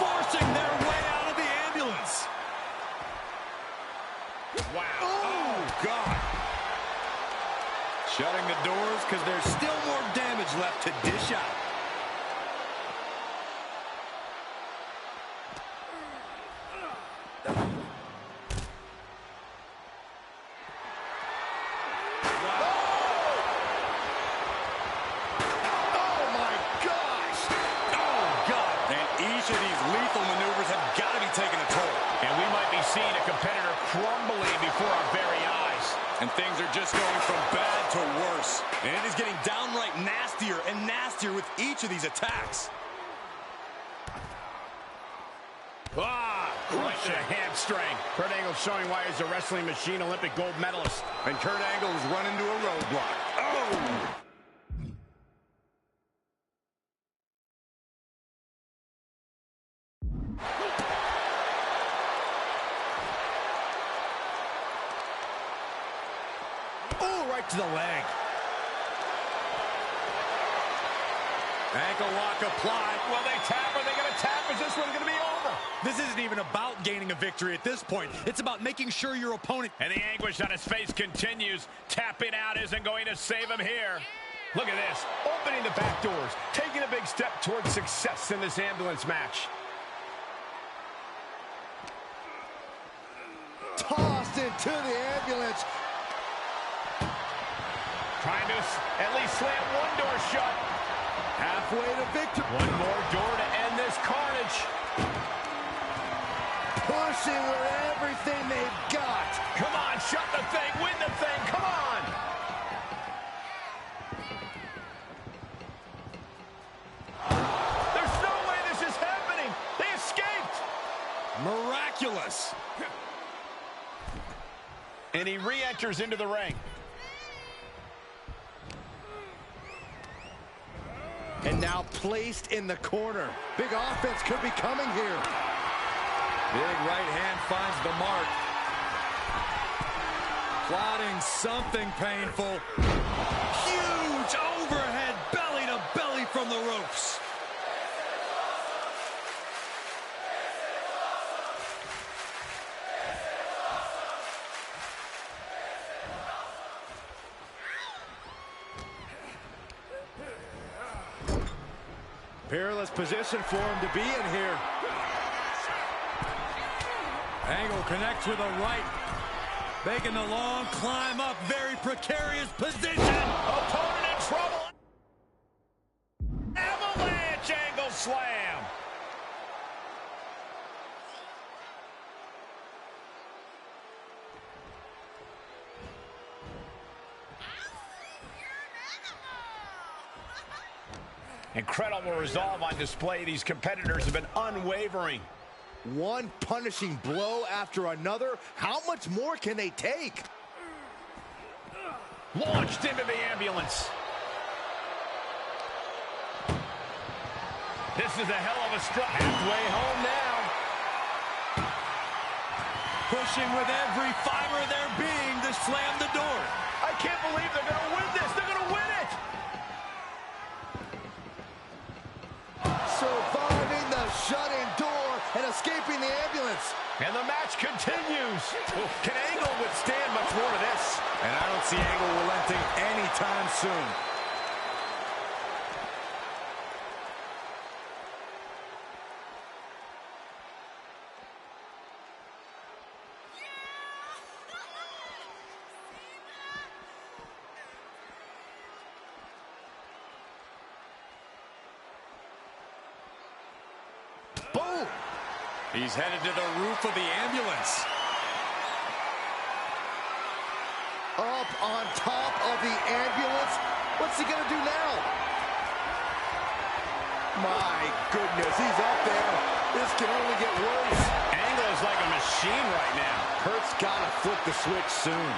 Forcing their way out of the ambulance. Wow. Oh, God. Shutting the doors because there's still more damage left to dish out. Seeing a competitor crumbling before our very eyes. And things are just going from bad to worse. And it is getting downright nastier and nastier with each of these attacks. Right to the hamstring. Kurt Angle showing why he's a wrestling machine, Olympic gold medalist. And Kurt Angle has run into a roadblock. Oh! To the leg. Ankle lock applied. Will they tap? Are they going to tap? Is this one going to be over? This isn't even about gaining a victory at this point. It's about making sure your opponent... And the anguish on his face continues. Tapping out isn't going to save him here. Look at this. Opening the back doors. Taking a big step towards success in this ambulance match. Tossed into the ambulance. Trying to at least slam one door shut. Halfway to victory. One more door to end this carnage. Pushing with everything they've got. Come on, shut the thing, win the thing, come on. There's no way this is happening. They escaped. Miraculous. And he re-enters into the ring. And now placed in the corner. Big offense could be coming here. Big right hand finds the mark. Plotting something painful. Huge overhead belly to belly from the ropes. Perilous position for him to be in here. Angle connects with a right. Making the long climb up. Very precarious position. Opponent in trouble. Incredible resolve on display. These competitors have been unwavering. One punishing blow after another. How much more can they take? Launched into the ambulance. This is a hell of a strike. Halfway home now. Pushing with every fiber of their being to slam the door. I can't believe they're going to win this. They're going to win it. Surviving the shut-in door and escaping the ambulance. And the match continues. Can Angle withstand much more of this? And I don't see Angle relenting anytime soon. Boom! He's headed to the roof of the ambulance. Up on top of the ambulance. What's he gonna do now? My goodness, he's up there. This can only get worse. Angle is like a machine right now. Kurt's gotta flip the switch soon.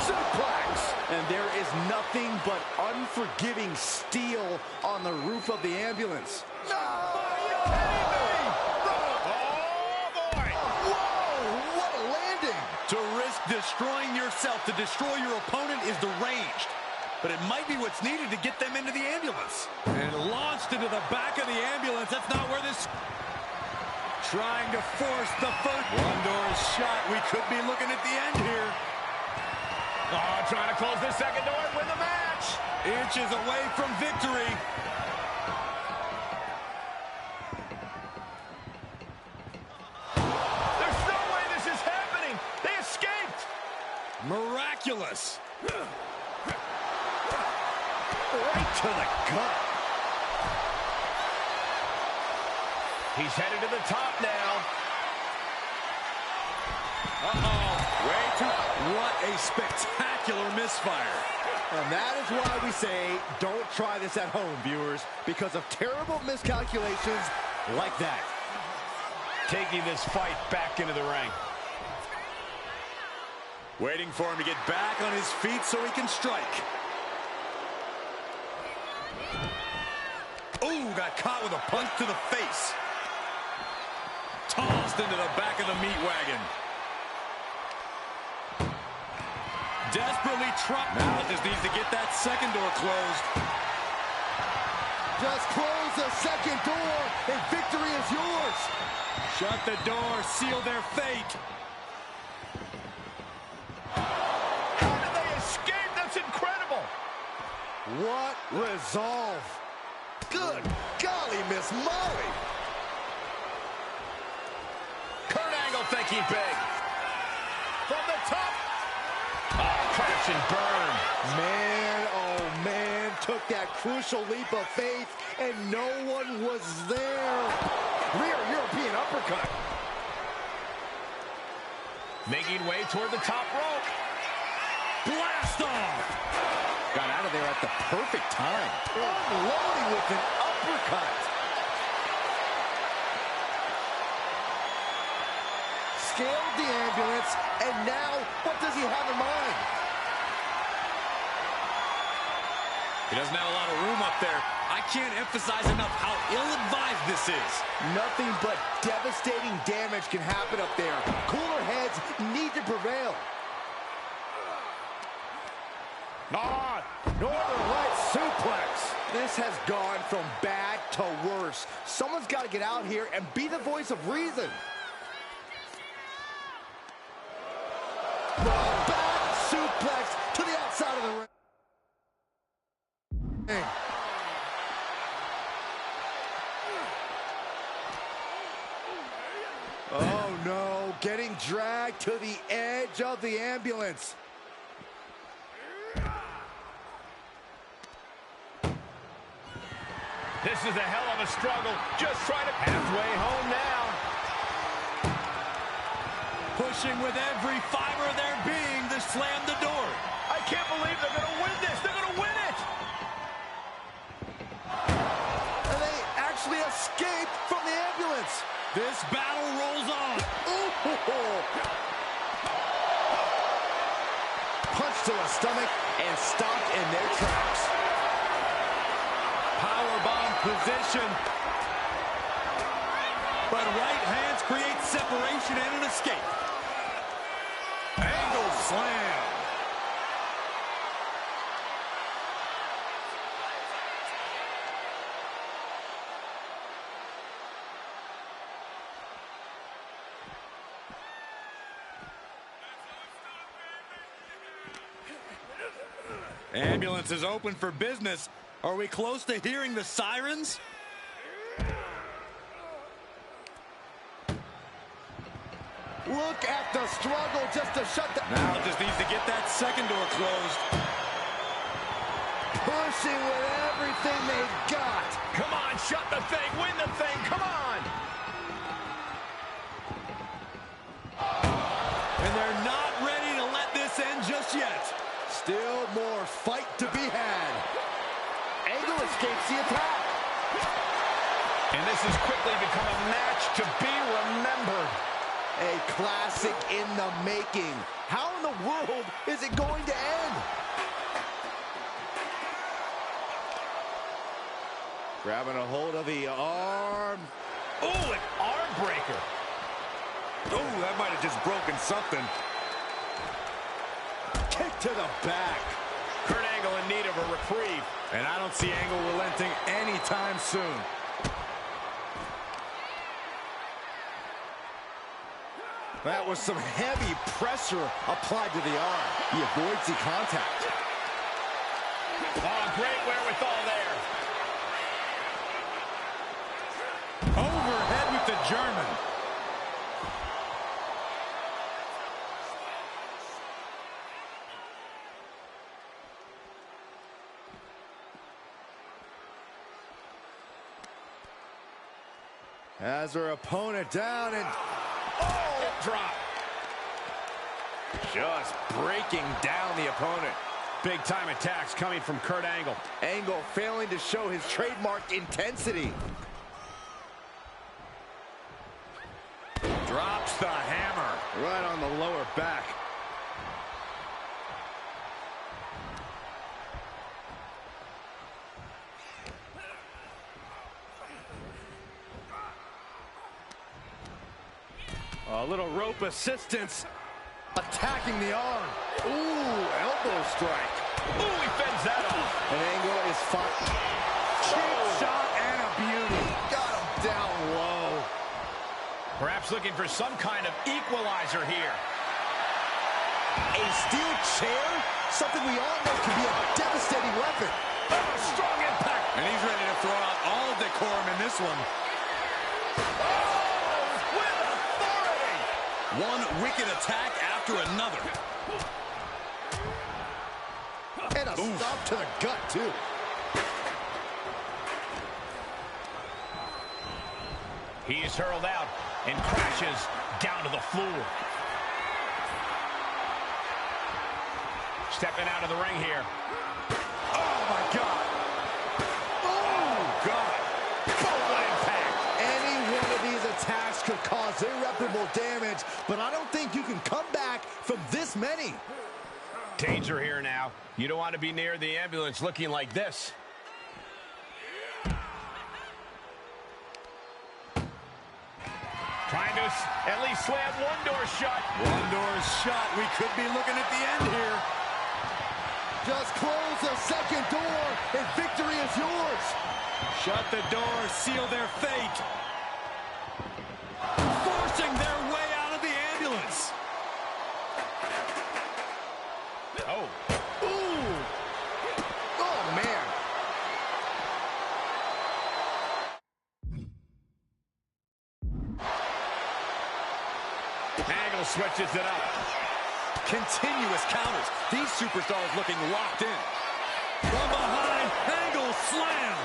Suplex! And there is nothing but unforgiving steel on the roof of the ambulance. No! Are you kidding me? Oh, boy. Whoa! What a landing! To risk destroying yourself to destroy your opponent is deranged. But it might be what's needed to get them into the ambulance. And launched into the back of the ambulance. That's not where this... Trying to force the first... One door is shut. We could be looking at the end here. Oh, trying to close this second door and win the match. Inches away from victory. There's no way this is happening. They escaped. Miraculous. Right to the gut. He's headed to the top now. Uh-oh. Way too... What a spectacular misfire. And that is why we say don't try this at home, viewers, because of terrible miscalculations like that. Taking this fight back into the ring. Waiting for him to get back on his feet so he can strike. Ooh, got caught with a punch to the face. Tossed into the back of the meat wagon. Desperately trying. Now just needs to get that second door closed. Just close the second door and victory is yours. Shut the door, seal their fate. How did they escape? That's incredible. What resolve. Good golly, Miss Molly. Kurt Angle thinking big. From the top. Oh, crash and burn. Man, oh man, took that crucial leap of faith and no one was there. Rear European uppercut. Making way toward the top rope. Blast off. Got out of there at the perfect time. Unloading with an uppercut. Scaled the ambulance, and now what does he have in mind? He doesn't have a lot of room up there. I can't emphasize enough how ill-advised this is. Nothing but devastating damage can happen up there. Cooler heads need to prevail. Northern Lights suplex. This has gone from bad to worse. Someone's got to get out here and be the voice of reason. Back suplex to the outside of the ring. Oh no, getting dragged to the edge of the ambulance. This is a hell of a struggle. Just trying to halfway home now. Pushing with every fiber of their being to slammed the door. I can't believe they're going to win this. They're going to win it. And they actually escaped from the ambulance. This battle rolls on. Ooh. Punch to the stomach and stopped in their tracks. Powerbomb position. But right hands create separation and an escape. Angle slam. Ambulance is open for business. Are we close to hearing the sirens? Look at the struggle just to shut the... Now just needs to get that second door closed. Pushing with everything they've got. Come on, shut the thing. Win the thing. Come on. And they're not ready to let this end just yet. Still more fight to be had. Angle escapes the attack. And this has quickly become a match to be remembered. A classic in the making. How in the world is it going to end? Grabbing a hold of the arm. Ooh, an arm breaker. Oh, that might have just broken something. Kick to the back. Kurt Angle in need of a reprieve. And I don't see Angle relenting anytime soon. That was some heavy pressure applied to the arm. He avoids the contact. Oh, great wherewithal there. Overhead with the German. Has her opponent down and... Oh, hip drop. just breaking down the opponent. Big-time attacks coming from Kurt Angle. Angle failing to show his trademark intensity. Drops the hammer. Right on the lower back. A little rope assistance. Attacking the arm. Ooh, elbow strike. Ooh, he fends that off. And Angle is fine. Cheap shot and a beauty. Got him down low. Perhaps looking for some kind of equalizer here. A steel chair? Something we all know can be a devastating weapon. Oh, strong impact. And he's ready to throw out all decorum in this one. Oh, with authority. One wicked attack after another. And a stop to the gut, too. He is hurled out and crashes down to the floor. Stepping out of the ring here. Oh, my God. Oh, God. What impact. Any one of these attacks could cause irreparable damage, but I don't think you can come back from this many. Danger here now. You don't want to be near the ambulance looking like this. Trying to at least slam one door shut. One door is shut. We could be looking at the end here. Just close the second door, and victory is yours. Shut the door, seal their fate. Forcing their way out of the ambulance. Oh. Ooh. Oh, man. Angle switches it up. Continuous counters. These superstars looking locked in. From behind, Angle slam.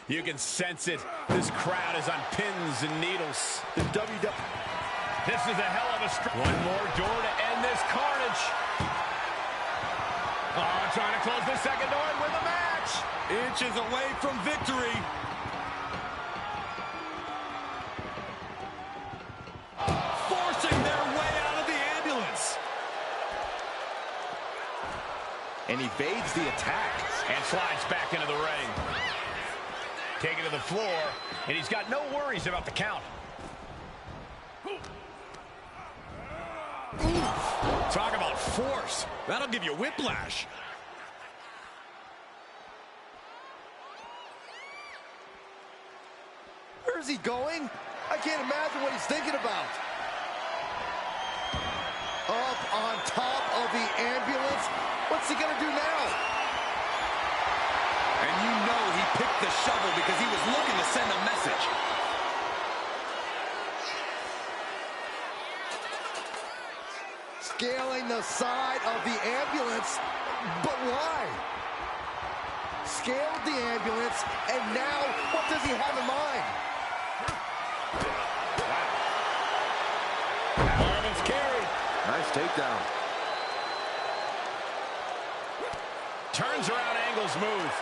You can sense it. This crowd is on pins and needles. The WWE. This is a hell of a one more door to end this carnage. Oh, trying to close the second door and win the match. Inches away from victory. Forcing their way out of the ambulance. And evades the attack. And slides back into the ring. Taken to the floor, and he's got no worries about the count. Talk about force. That'll give you whiplash. Where's he going? I can't imagine what he's thinking about. Up on top of the ambulance. What's he gonna do now? And you know he picked the shovel because he was looking to send a message. Scaling the side of the ambulance, but why? Scaled the ambulance, and now what does he have in mind? Harmon's carried. Nice takedown. Turns around, Angle's move.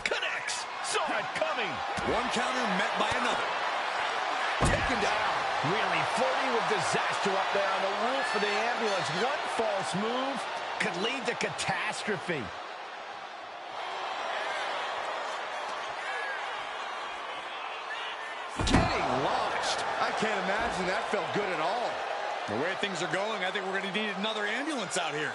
Connects. Saw it coming. One counter met by another. Taken down. Really flirting with disaster up there on the roof of the ambulance. One false move could lead to catastrophe. Getting launched. I can't imagine that felt good at all. The way things are going, I think we're going to need another ambulance out here.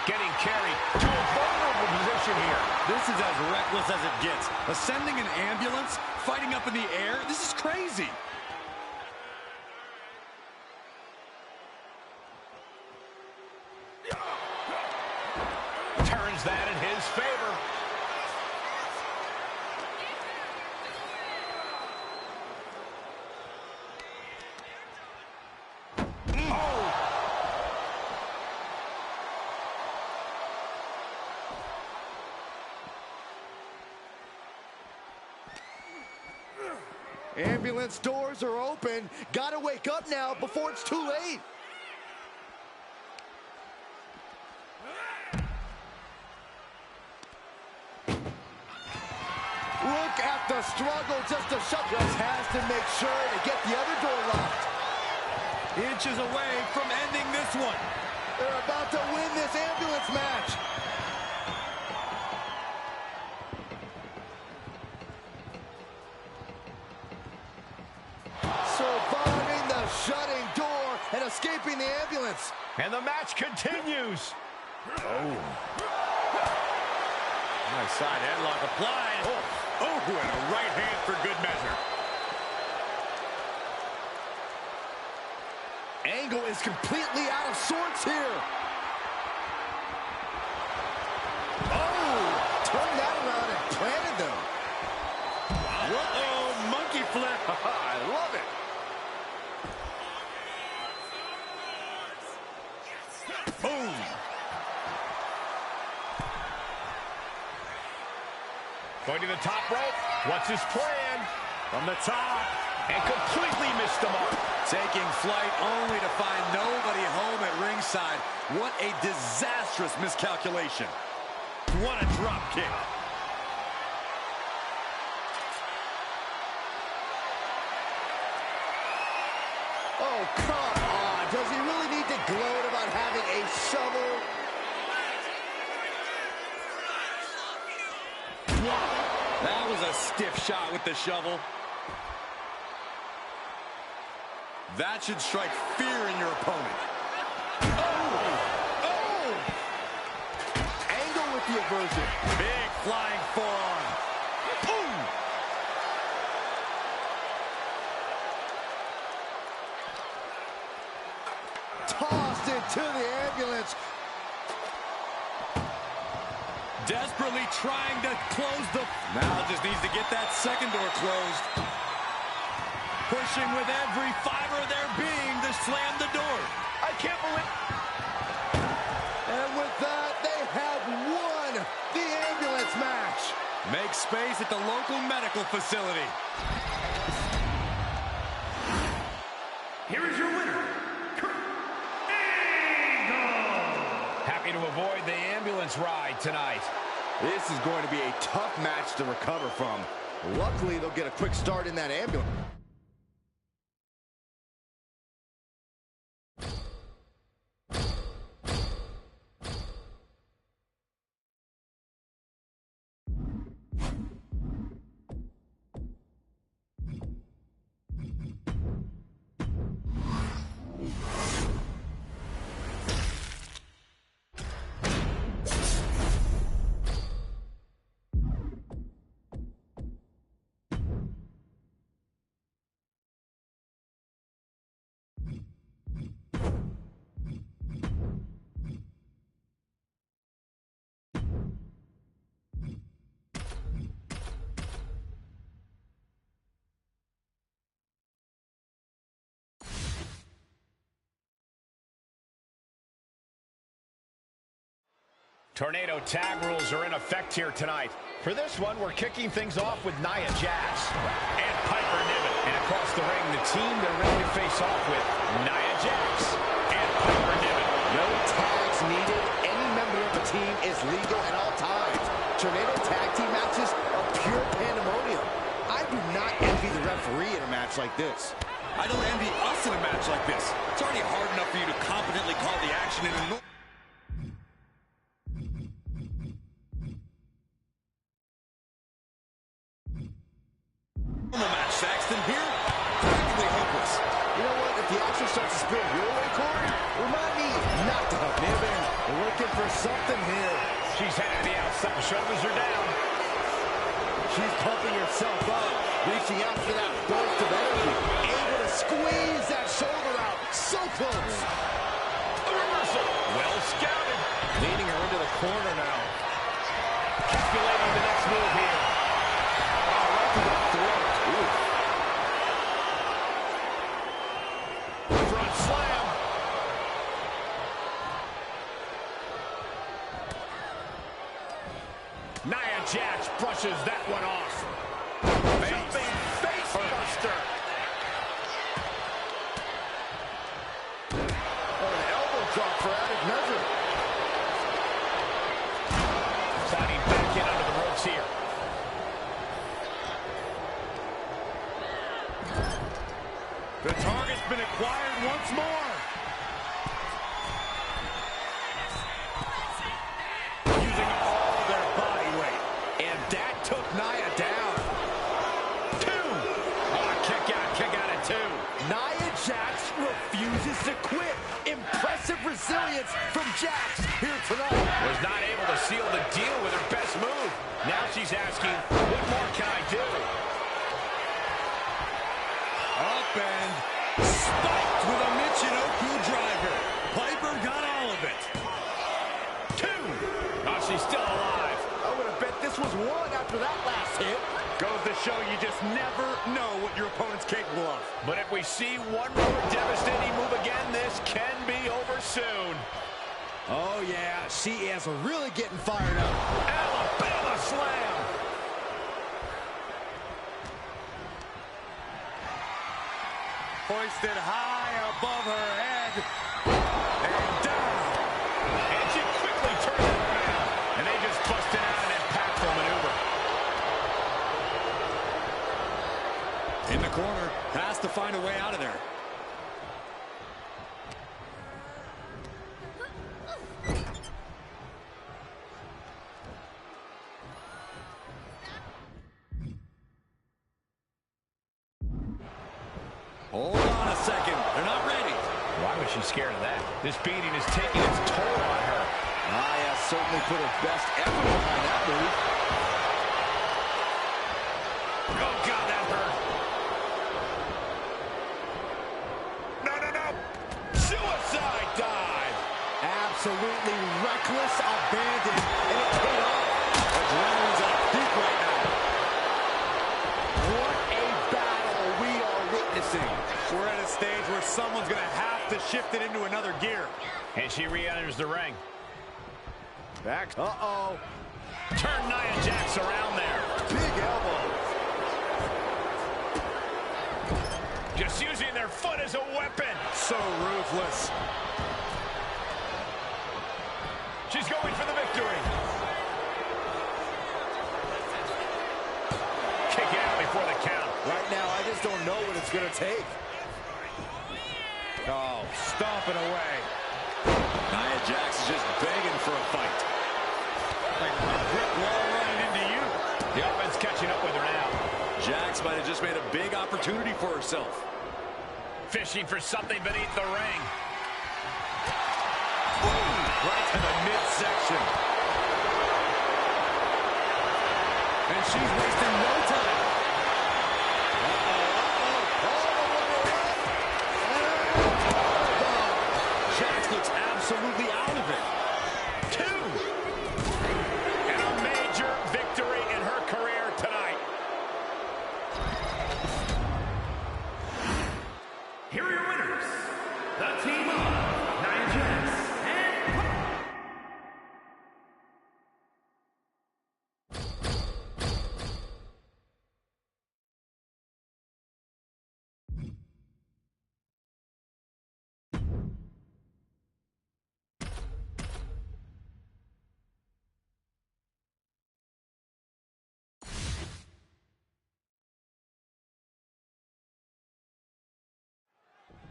Getting carried to a vulnerable position here. This is as reckless as it gets. Ascending an ambulance, fighting up in the air, this is crazy. Turns that in his favor. Ambulance doors are open. Gotta wake up now before it's too late. Look at the struggle just to shut. Just has to make sure to get the other door locked. Inches away from ending this one. They're about to win this ambulance match. Surviving the shutting door and escaping the ambulance. And the match continues. Nice side headlock applied. Oh, and a right hand for good measure. Angle is completely out of sorts here. Oh, turned that around and planted them. Uh-oh, monkey flip. I love it. Boom. Going to the top rope. What's his plan? From the top. And completely missed the mark. Taking flight only to find nobody home at ringside. What a disastrous miscalculation. What a drop kick. Oh, come on. Does he really need to gloat about having a shovel? That was a stiff shot with the shovel. That should strike fear in your opponent. Oh! Angle with the aversion. Big flying forearm. Boom! Tossed into the ambulance. Desperately trying to close the... Now just needs to get that second door closed. Pushing with every fiber of their being to slam the door. I can't believe... And with that, they have won the ambulance match. Make space at the local medical facility. Here is your winner, Kurt Angle. Happy to avoid the ambulance ride tonight. This is going to be a tough match to recover from. Luckily, they'll get a quick start in that ambulance. Tornado tag rules are in effect here tonight. For this one, we're kicking things off with Nia Jax and Piper Niven. And across the ring, the team they're ready to face off with, Nia Jax and Piper Niven. No tags needed. Any member of the team is legal at all times. Tornado tag team matches are pure pandemonium. I do not envy the referee in a match like this. I don't envy us in a match like this. It's already hard enough for you to competently call the action in a normal match. Saxton here, practically hopeless. You know what? If the action starts to spill your way, Corey, remind me not to help Niven. We're looking for something here. She's headed to the outside. Shoulders are down. She's pumping herself up, reaching out for that burst of energy. Able to squeeze that shoulder out. So close. A reversal. Well scouted. Leading her into the corner now. Calculating the next move here. Oh, right to the throat. Front slam. Nia Jax brushes that one off. Jumping face buster. Oh, an elbow drop for added measure. Sliding back in under the ropes here. The target's been acquired once more. Using all their body weight. And that took Nia down. Two. Oh, kick out at two. Nia Jax refuses to quit. Impressive resilience from Jax here tonight. Was not able to seal the deal with her best move. Now she's asking, what more can I do? Up and spiked with a Michinoku driver. Piper got all of it. Two. Oh, she's still alive. I would have bet this was one after that last hit. Goes to show you just never know what your opponent's capable of. But if we see one more devastating move again, this can be over soon. Oh, yeah. She is really getting fired up. Alabama slam. Hoisted high above her head. And down. And she quickly turns it around. And they just busted out an impactful maneuver. In the corner, has to find a way out of there. Hold on a second. They're not ready. Why was she scared of that? This beating is taking its toll on her. Nia certainly put her best effort behind that move. Oh, God, that hurt. No. Suicide dive. Absolutely reckless abandon, and it paid off. adrenaline's at a peak right now. What a battle we are witnessing. We're at a stage where someone's going to have to shift it into another gear. And she re-enters the ring. Back. Uh-oh. Turn Nia Jax around there. Big elbow. Just using their foot as a weapon. So ruthless. She's going for the victory. Kick out before the count. Right now, I just don't know what it's going to take. Oh, stomping away. Nia Jax is just begging for a fight. Like a brick wall running into you. The offense catching up with her now. Jax might have just made a big opportunity for herself. Fishing for something beneath the ring. Ooh, right to the midsection. And she's wasting no time. Jax looks absolutely out of it. Two. And a major victory in her career tonight. Here are your winners, the team of Nia Jax and...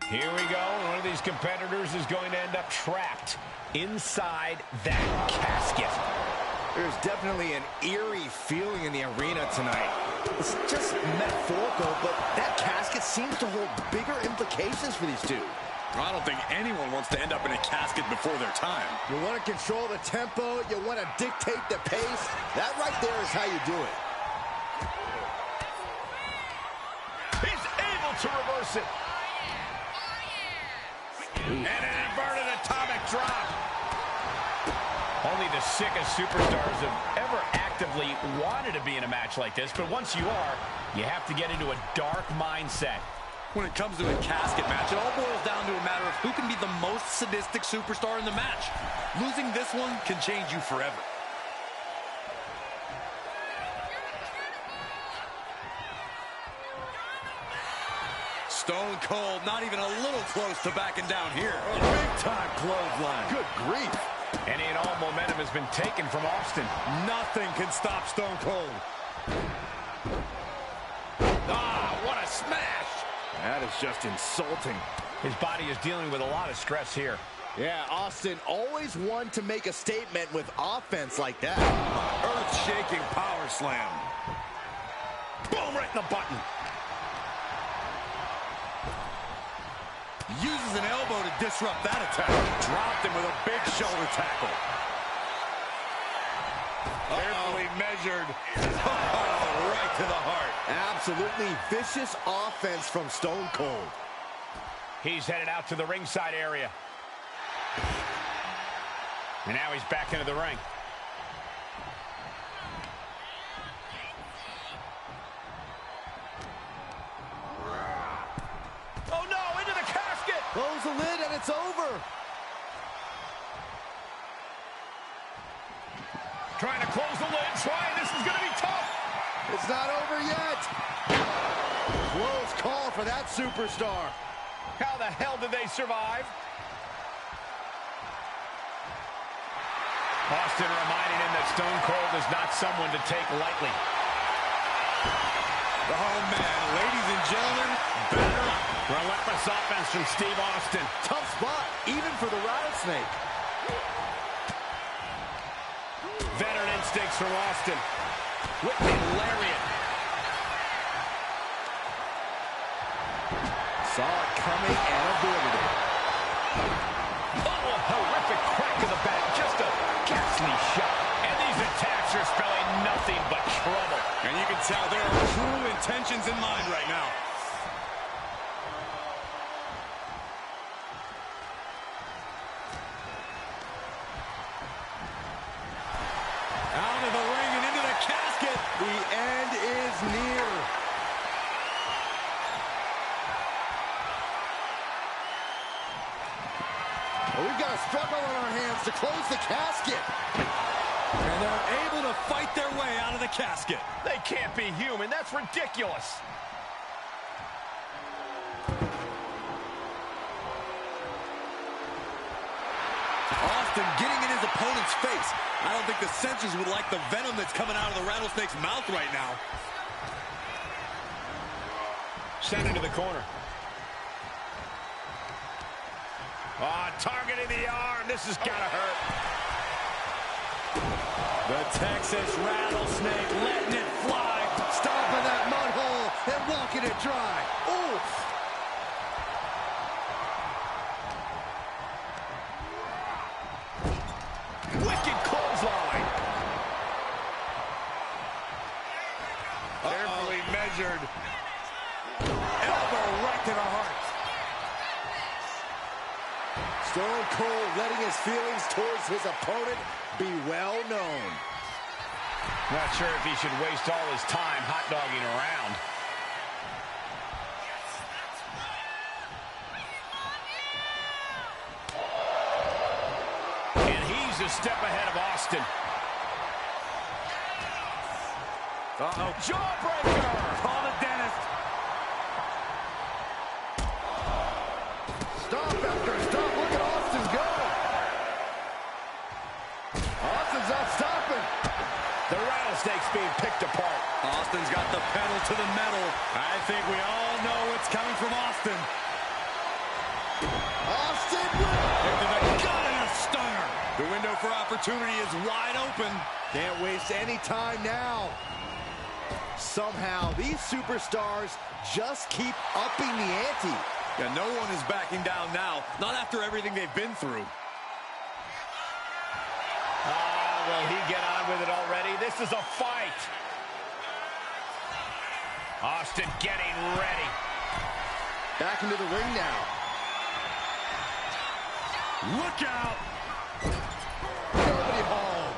Here we go. One of these competitors is going to end up trapped inside that casket. There's definitely an eerie feeling in the arena tonight. It's just metaphorical, but that casket seems to hold bigger implications for these two. I don't think anyone wants to end up in a casket before their time. You want to control the tempo, you want to dictate the pace. That right there is how you do it. He's able to reverse it. And an inverted atomic drop. Only the sickest superstars have ever actively wanted to be in a match like this, but once you are, you have to get into a dark mindset. When it comes to a casket match, it all boils down to a matter of who can be the most sadistic superstar in the match. Losing this one can change you forever. Stone Cold not even a little close to backing down here. Big time clothesline. Good grief. Any and all momentum has been taken from Austin. Nothing can stop Stone Cold. Ah, what a smash! That is just insulting. His body is dealing with a lot of stress here. Yeah, Austin, always one to make a statement with offense like that. Earth-shaking power slam. Boom, right in the button. Uses an elbow to disrupt that attack. Dropped him with a big shoulder tackle. Carefully measured. Oh, right to the heart. Absolutely vicious offense from Stone Cold. He's headed out to the ringside area. And now he's back into the ring. Oh no, into the casket! Close the lid and it's over. Trying to close the lid, this is gonna be tough! It's not over yet. Close call for that superstar. How the hell did they survive? Austin reminding him that Stone Cold is not someone to take lightly. Oh, man. Ladies and gentlemen, better. Relentless offense from Steve Austin. Tough spot, even for the rattlesnake. Veteran instincts from Austin. Whipping lariat. Saw it coming and avoided it. Oh, a horrific crack of the back. Just a ghastly shot. And these attacks are spelling nothing but trouble. And you can tell there are true intentions in mind right now. Out of the ring and into got a struggle on our hands to close the casket. And they're able to fight their way out of the casket. They can't be human. That's ridiculous. Austin getting in his opponent's face. I don't think the censors would like the venom that's coming out of the rattlesnake's mouth right now. Sent into the corner. Targeting the arm. This has got to hurt. The Texas rattlesnake letting it fly. Stomping that mud hole and walking it dry. Oof. Wicked clothesline. Carefully measured. Elbow right to the heart. Stone Cold letting his feelings towards his opponent be well known. Not sure if he should waste all his time hot-dogging around. And he's a step ahead of Austin. Uh-oh. Jawbreaker! Call the dentist. Stop after stop. Look at Austin go. Austin's not stopping. The rattlesnake's being picked apart. Austin's got the pedal to the metal. I think we all know what's coming from Austin. Austin Into the gut and a stunner. The window for opportunity is wide open. can't waste any time now. Somehow, these superstars just keep upping the ante. Yeah, no one is backing down now. Not after everything they've been through. Will he get on with it already? This is a fight. Austin getting ready. Back into the ring now. Look out! Nobody home.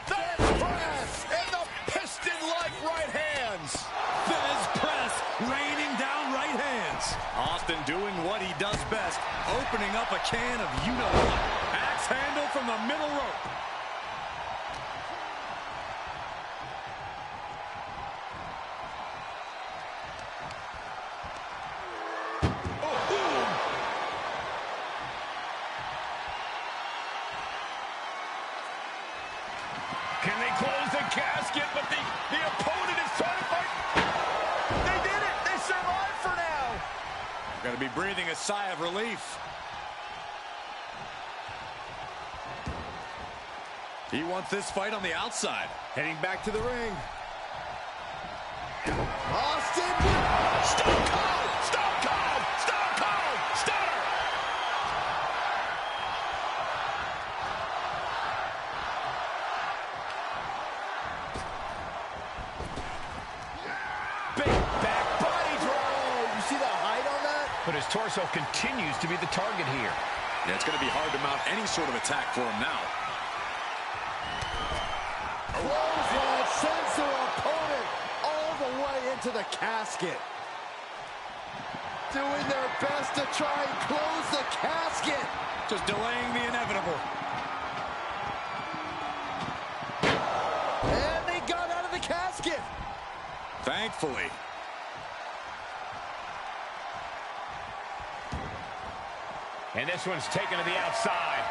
Fez press and the piston-like right hands. Fez press, raining down right hands. Austin doing what he does best, opening up a can of you-know-what. Axe handle from the middle rope. Can they close the casket? But the opponent is trying to fight. They did it. They survived for now. Gonna be breathing a sigh of relief. He wants this fight on the outside. Heading back to the ring. Austin. Stone Cold! Stone Cold! Stone Cold! Stunner! Big back body drop. You see the height on that? But his torso continues to be the target here. Yeah, it's gonna be hard to mount any sort of attack for him now. Clothesline sends their opponent all the way into the casket. Doing their best to try and close the casket. Just delaying the inevitable. And they got out of the casket. Thankfully. And this one's taken to the outside.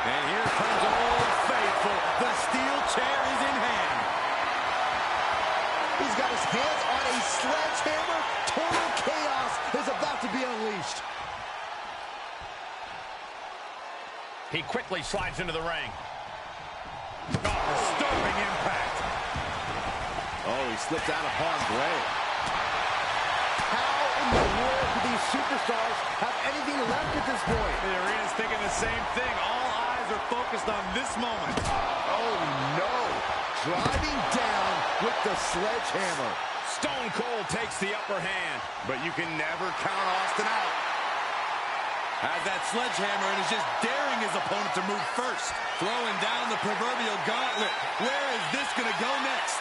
And here comes Old Faithful. The steel chair is in hand. He's got his hands on a sledgehammer. Total chaos is about to be unleashed. He quickly slides into the ring. Disturbing impact. Oh, he slipped out of harm's way. How in the world do these superstars have anything left at this point? The arena's thinking the same thing. All eyes are focused on this moment. Oh, no. Driving down with the sledgehammer. Stone Cold takes the upper hand. But you can never count Austin out. Has that sledgehammer and is just daring his opponent to move first. Throwing down the proverbial gauntlet. Where is this going to go next?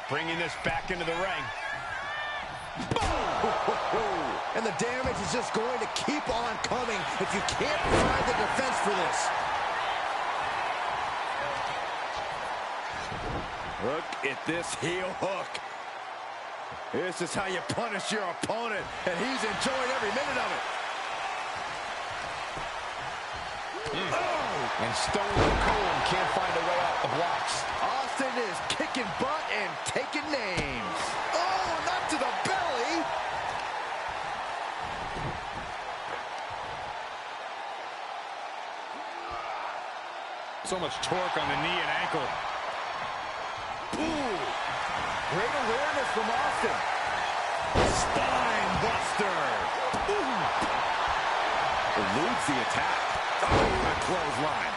bringing this back into the ring. And the damage is just going to keep on coming if you can't provide the defense for this. Look at this heel hook. This is how you punish your opponent, and he's enjoying every minute of it. And Stone Cold can't find a way off the blocks. Austin is kicking butt and taking names. Oh, not to the belly. So much torque on the knee and ankle. Ooh, great awareness from Austin. Spine buster. Ooh. Eludes the attack. Oh, a clothesline.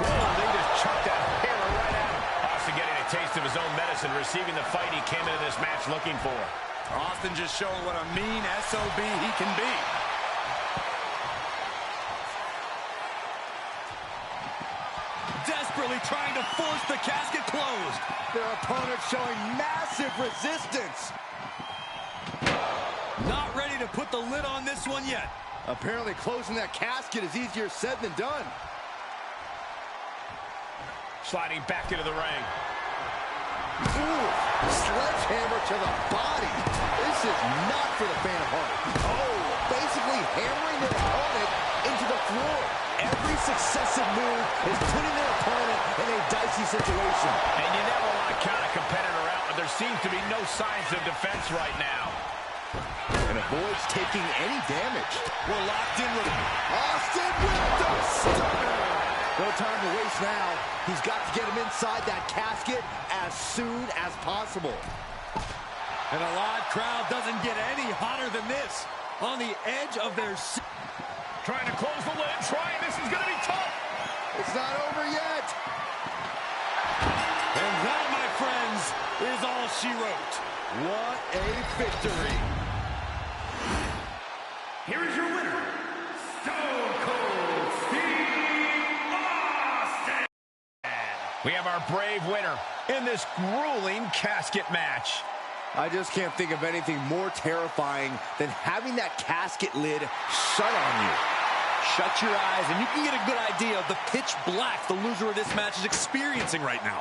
Oh, they just chucked that hammer right at him. Austin getting a taste of his own medicine, receiving the fight he came into this match looking for. Austin just showing what a mean SOB he can be. Desperately trying to force the casket closed. Their opponent showing massive resistance. Not ready to put the lid on this one yet. Apparently closing that casket is easier said than done. Sliding back into the ring. Ooh, sledgehammer to the body. This is not for the faint of heart. Oh, basically hammering their opponent into the floor. Every successive move is putting their opponent in a dicey situation. And you never want to count a competitor out, but there seems to be no signs of defense right now. And avoids taking any damage. We're locked in with Austin with the stunner. No time to waste now. He's got to get him inside that casket as soon as possible. And a live crowd doesn't get any hotter than this. On the edge of their seat. Trying to close the lid, this is going to be tough. It's not over yet. And that, my friends, is all she wrote. What a victory. Here is your winner, Stone Cold Steve Austin. We have our brave winner in this grueling casket match. I just can't think of anything more terrifying than having that casket lid shut on you. Shut your eyes and you can get a good idea of the pitch black the loser of this match is experiencing right now.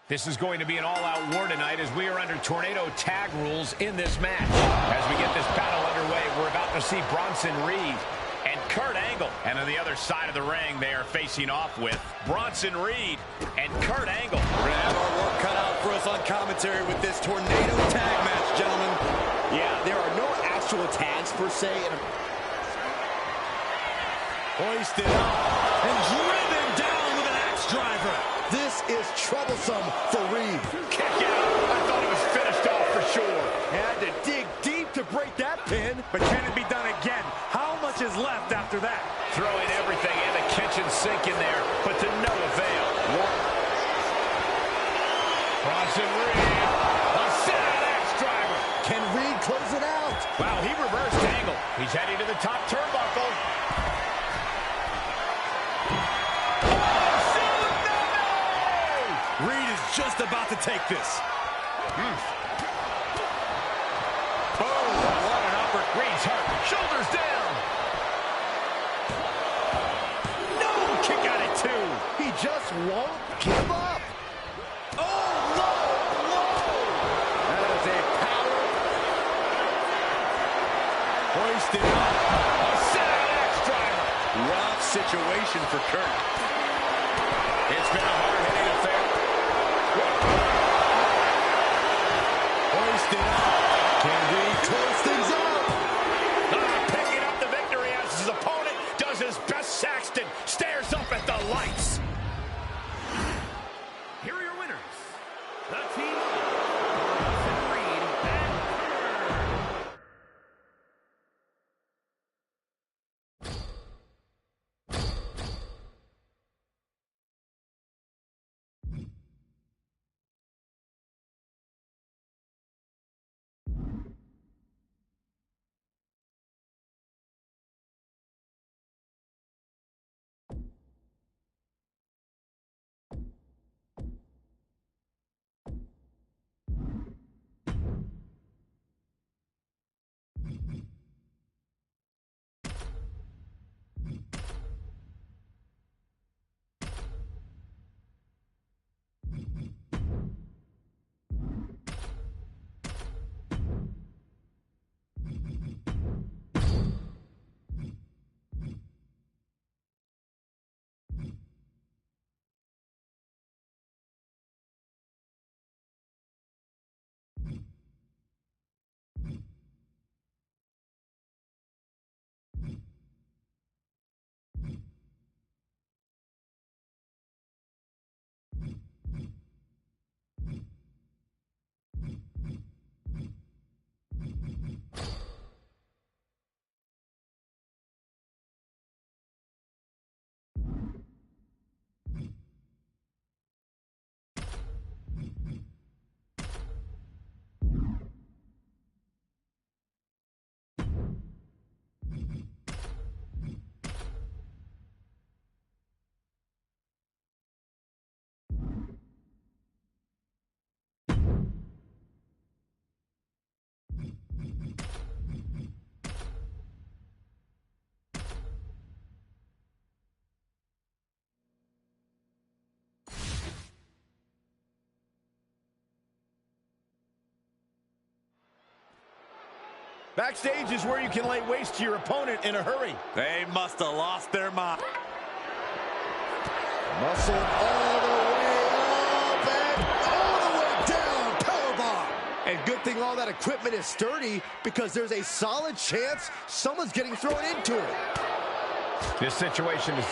This is going to be an all-out war tonight as we are under tornado tag rules in this match. As we get this battle underway, we're about to see Bronson Reed and Kurt Angle. And on the other side of the ring, they are facing off with Bronson Reed and Kurt Angle. We're going to have our work cut out for us on commentary with this tornado tag match, gentlemen. Yeah, there are no actual tags per se. Hoisted up and driven down with an axe driver. This is troublesome for Reed. Kick out. I thought it was finished off for sure. Had to dig deep to break that pin. But can it be done again? How much is left after that? Throwing everything in the kitchen sink in there, but to no avail. Bronson Reed. A sit-out axe driver. Can Reed close it out? Wow, he reversed Angle. He's heading to the top turnbuckle. Reed is just about to take this. Oh, what an upper. Reed's hurt. Shoulders down. No, kick out at 2. He just won't give up. Oh, low. That is a power. Hoisted up. A sit-out axe driver. Rough situation for Kurt. It's been a hard-hitting affair. Hoisted up. Can Reed close things out? Picking up the victory as his opponent does his best. Saxton stares up at the lights. Here are your winners, the team of Bronson Reed and Kurt. Backstage is where you can lay waste to your opponent in a hurry. They must have lost their mind. Muscle all the way up and all the way down. Powerbomb. And good thing all that equipment is sturdy because there's a solid chance someone's getting thrown into it. This situation is...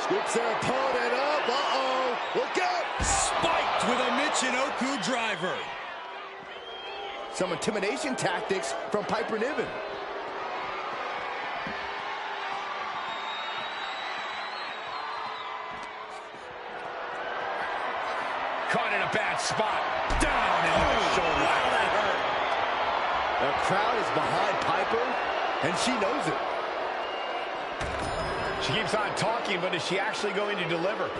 Scoops their opponent up. Uh-oh. Look out. Spiked with a Michinoku driver. Some intimidation tactics from Piper Niven. Caught in a bad spot. Down in the shoulder. That hurt. The crowd is behind Piper, and she knows it. She keeps on talking, but is she actually going to deliver?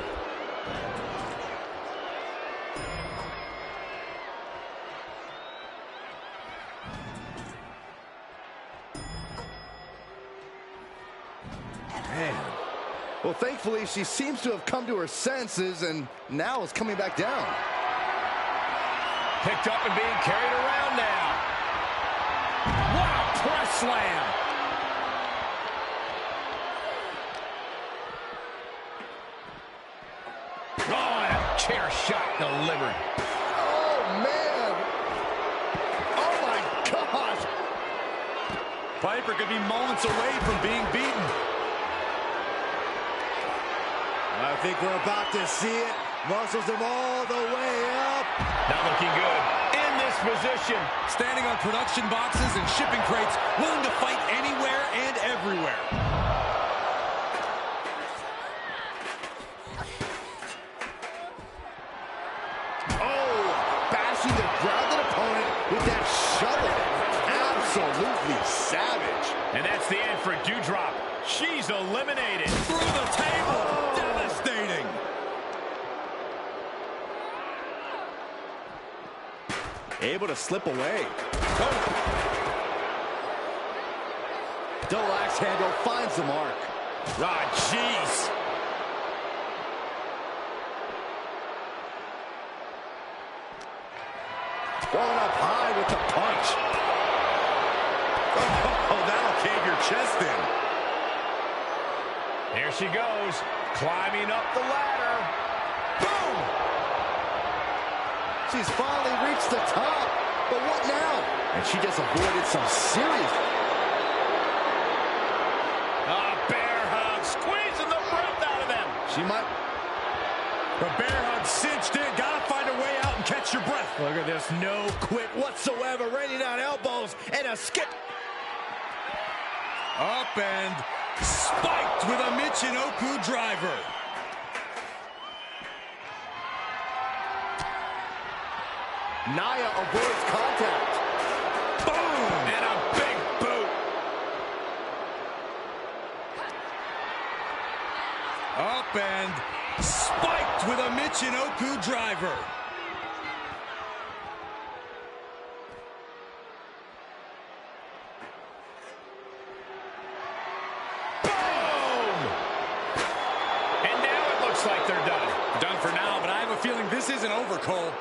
Well, thankfully, she seems to have come to her senses and now is coming back down. Picked up and being carried around now. Wow, press slam. Oh, and a chair shot delivered. Oh, man. Oh, my gosh. Piper could be moments away from being beaten. I think we're about to see it. Muscles him all the way up. Not looking good in this position. Standing on production boxes and shipping crates, willing to fight anywhere and everywhere. Oh, bashing the grounded opponent with that shovel. Absolutely savage. And that's the end for Dewdrop. She's eliminated. Through the table. Devastating. Able to slip away. Oh. Double axe handle finds the mark. Ah, jeez. Going up high with the punch. Oh, that'll cave your chest in. Here she goes, climbing up the ladder. Boom! She's finally reached the top. But what now? And she just avoided some serious... Bear hug, squeezing the breath out of them. She might... The bear hug cinched in. Gotta find a way out and catch your breath. Look at this, no quit whatsoever, raining on elbows and a skip. Up and spiked with a Michinoku driver. Nia avoids contact. Boom! And a big boot. Up and spiked with a Michinoku driver. Boom! And now it looks like they're done. Done for now, but I have a feeling this isn't over, Cole.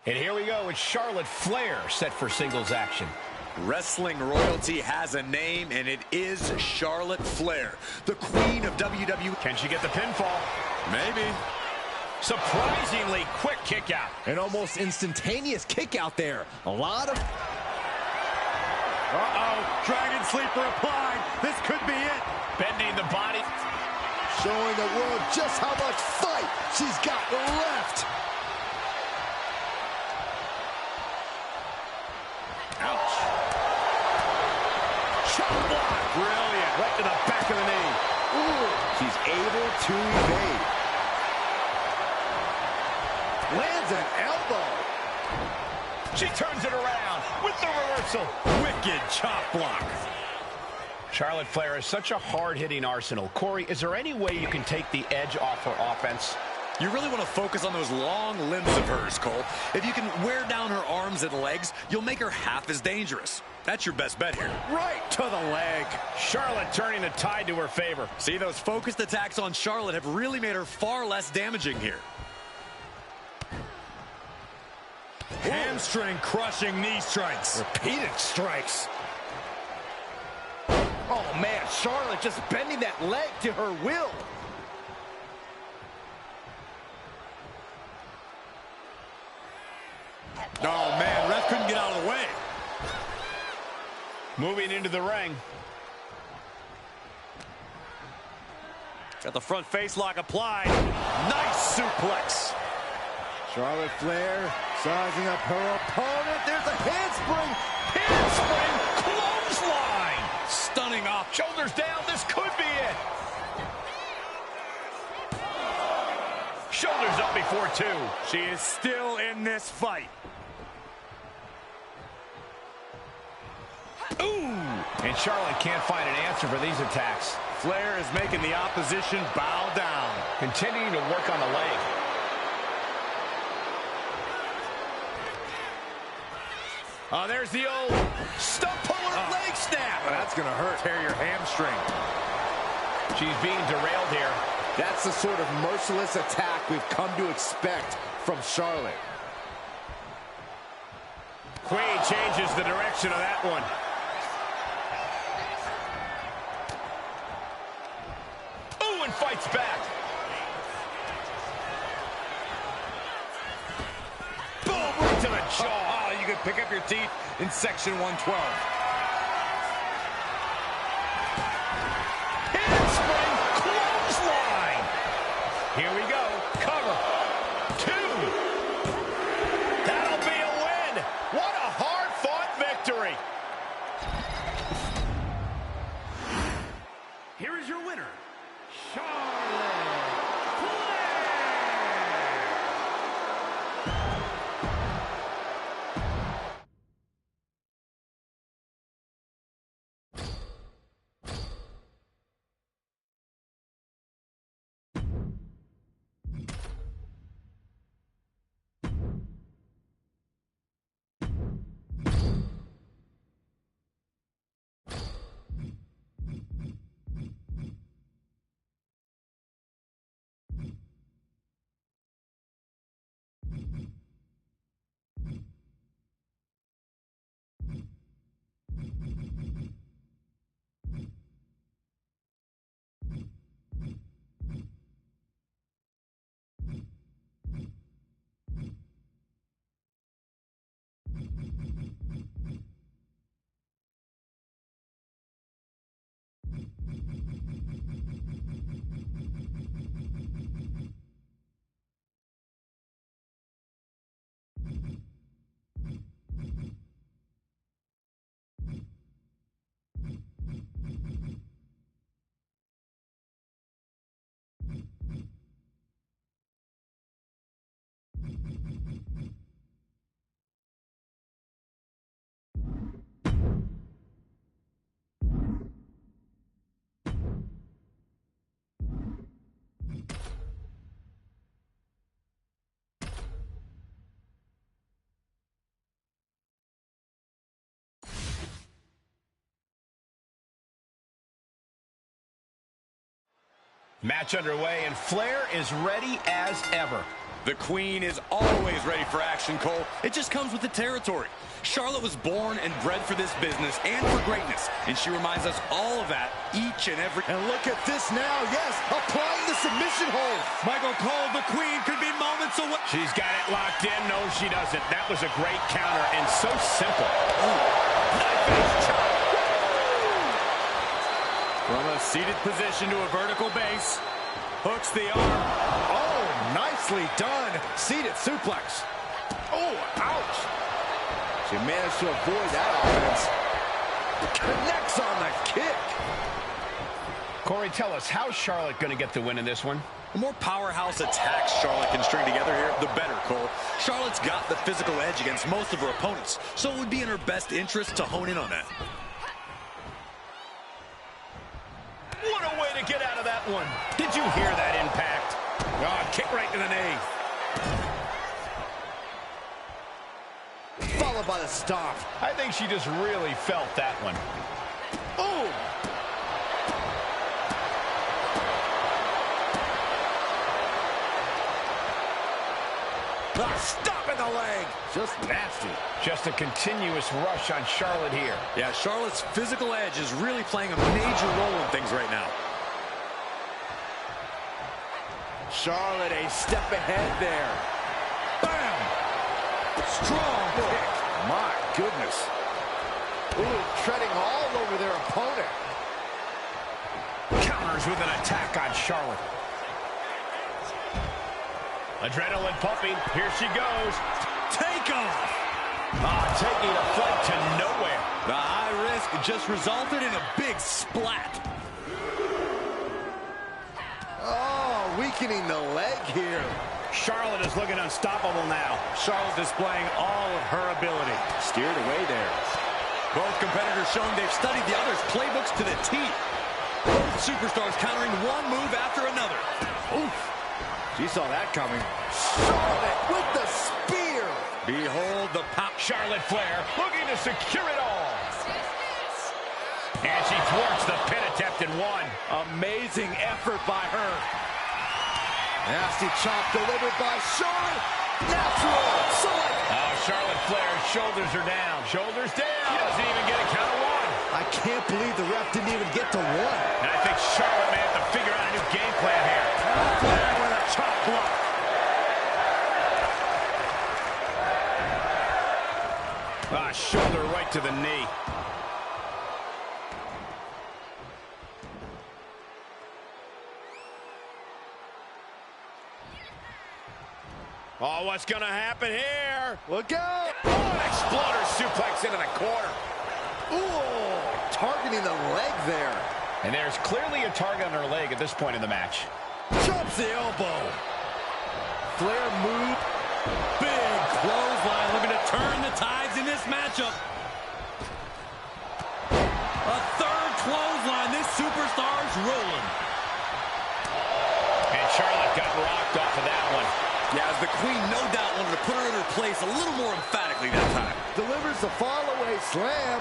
And here we go with Charlotte Flair set for singles action. Wrestling royalty has a name, and it is Charlotte Flair, the queen of WWE. Can she get the pinfall? Maybe. Surprisingly quick kick out. An almost instantaneous kick out there. A lot of... Uh-oh, Dragon Sleeper applied. This could be it. Bending the body. Showing the world just how much fight she's got left. Ouch. Chop block. Brilliant. Right to the back of the knee. Ooh, she's able to evade. Lands an elbow. She turns it around with the reversal. Wicked chop block. Charlotte Flair is such a hard-hitting arsenal. Corey, is there any way you can take the edge off her offense? You really want to focus on those long limbs of hers, Cole. If you can wear down her arms and legs, you'll make her half as dangerous. That's your best bet here. Right to the leg. Charlotte turning the tide to her favor. See, those focused attacks on Charlotte have really made her far less damaging here. Hamstring crushing knee strikes. Repeated strikes. Oh, man, Charlotte just bending that leg to her will. Oh, man, ref couldn't get out of the way. Moving into the ring. Got the front face lock applied. Nice suplex. Charlotte Flair sizing up her opponent. There's a handspring. Handspring clothesline. Stunning off. Shoulders down. This could be it. Shoulders up before two. She is still in this fight. Ooh. And Charlotte can't find an answer for these attacks. Flair is making the opposition bow down. Continuing to work on the leg. Oh, there's the old stump puller leg snap. That's going to hurt. Tear your hamstring. She's being derailed here. That's the sort of merciless attack we've come to expect from Charlotte. Queen changes the direction of that one. Ooh, and fights back. Boom, right to the jaw. Oh, you could pick up your teeth in section 112. Handspring clothesline. Here we go. Cover. Two. That'll be a win. What a hard-fought victory. Here is your winner, Charlotte Flair. Match underway, and Flair is ready as ever. The Queen is always ready for action, Cole. It just comes with the territory. Charlotte was born and bred for this business and for greatness, and she reminds us all of that each and every... And look at this now, yes, applying the submission hold. Michael Cole, the Queen, could be moments away. She's got it locked in. No, she doesn't. That was a great counter and so simple. Knife-edge chop. From a seated position to a vertical base. Hooks the arm. Oh, nicely done. Seated suplex. Oh, ouch. She managed to avoid that offense. Connects on the kick. Corey, tell us, how's Charlotte going to get the win in this one? The more powerhouse attacks Charlotte can string together here, the better, Cole. Charlotte's got the physical edge against most of her opponents, so it would be in her best interest to hone in on that. What a way to get out of that one. Did you hear that impact? Oh, kick right to the knee. Followed by the stomp. I think she just really felt that one. Boom. Stop in the leg. Just nasty. Just a continuous rush on Charlotte here. Yeah, Charlotte's physical edge is really playing a major role in things right now. Charlotte a step ahead there. Bam! Strong kick. My goodness. Ooh, treading all over their opponent. Counters with an attack on Charlotte. Adrenaline pumping. Here she goes. Take off! Taking a flight to nowhere. The high risk just resulted in a big splat. Oh, weakening the leg here. Charlotte is looking unstoppable now. Charlotte displaying all of her ability. Steered away there. Both competitors showing they've studied the other's playbooks to the T. Both superstars countering one move after another. Oof. She saw that coming. Charlotte with the spear. Behold the pop. Charlotte Flair looking to secure it all. And she thwarts the pin attempt in one. Amazing effort by her. Nasty chop delivered by Charlotte. Natural. Select. Charlotte Flair's shoulders are down. Shoulders down. She doesn't even get a count of one. I can't believe the ref didn't even get to one. And I think Charlotte may have to figure out a new game plan here. Flair with a chop block. Shoulder right to the knee. Oh, what's going to happen here? Look out. Oh, an exploder suplex into the corner. Ooh, targeting the leg there. And there's clearly a target on her leg at this point in the match. Jumps the elbow. Flair move. Big clothesline looking to turn the tides in this matchup. A third clothesline. This superstar's rolling. And Charlotte got rocked off of that one. Yeah, as the Queen no doubt wanted to put her in her place a little more emphatically that time. Delivers the fall-away slam.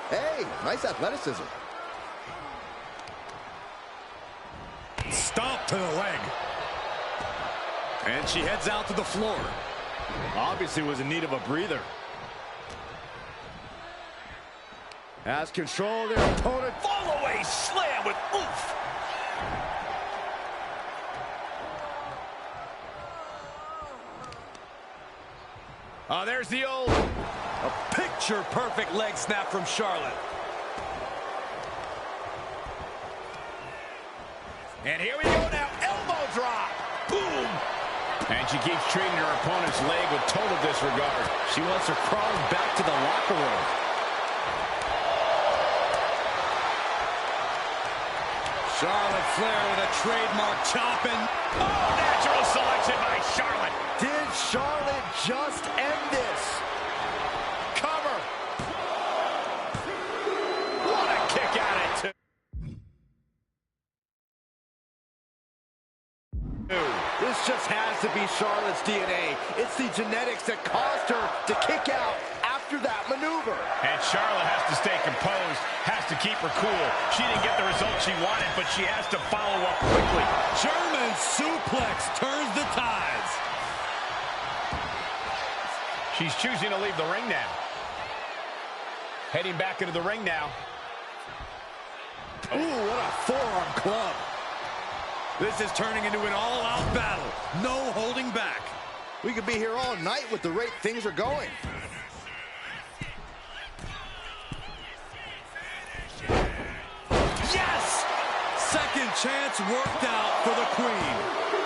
Hey, nice athleticism. Stomp to the leg. And she heads out to the floor. Obviously was in need of a breather. Has control of their opponent. Fall-away slam with oof. Oh, there's the old... A picture-perfect leg snap from Charlotte. And here we go now. Elbow drop. Boom. And she keeps treating her opponent's leg with total disregard. She wants her crawling back to the locker room. Charlotte Flair with a trademark chopping. Oh, natural selection by Charlotte. Did Charlotte just end this? Cover. What a kick out at two. This just has to be Charlotte's DNA. It's the genetics that caused her to kick out after that maneuver. maneuver. And Charlotte has to stay composed, has to keep her cool. She didn't get the result she wanted, but she has to follow up quickly. German suplex turns the tides. She's choosing to leave the ring now. Heading back into the ring now. Ooh, what a forearm club. This is turning into an all-out battle. No holding back. We could be here all night with the rate things are going. Yes! Second chance worked out for the Queen.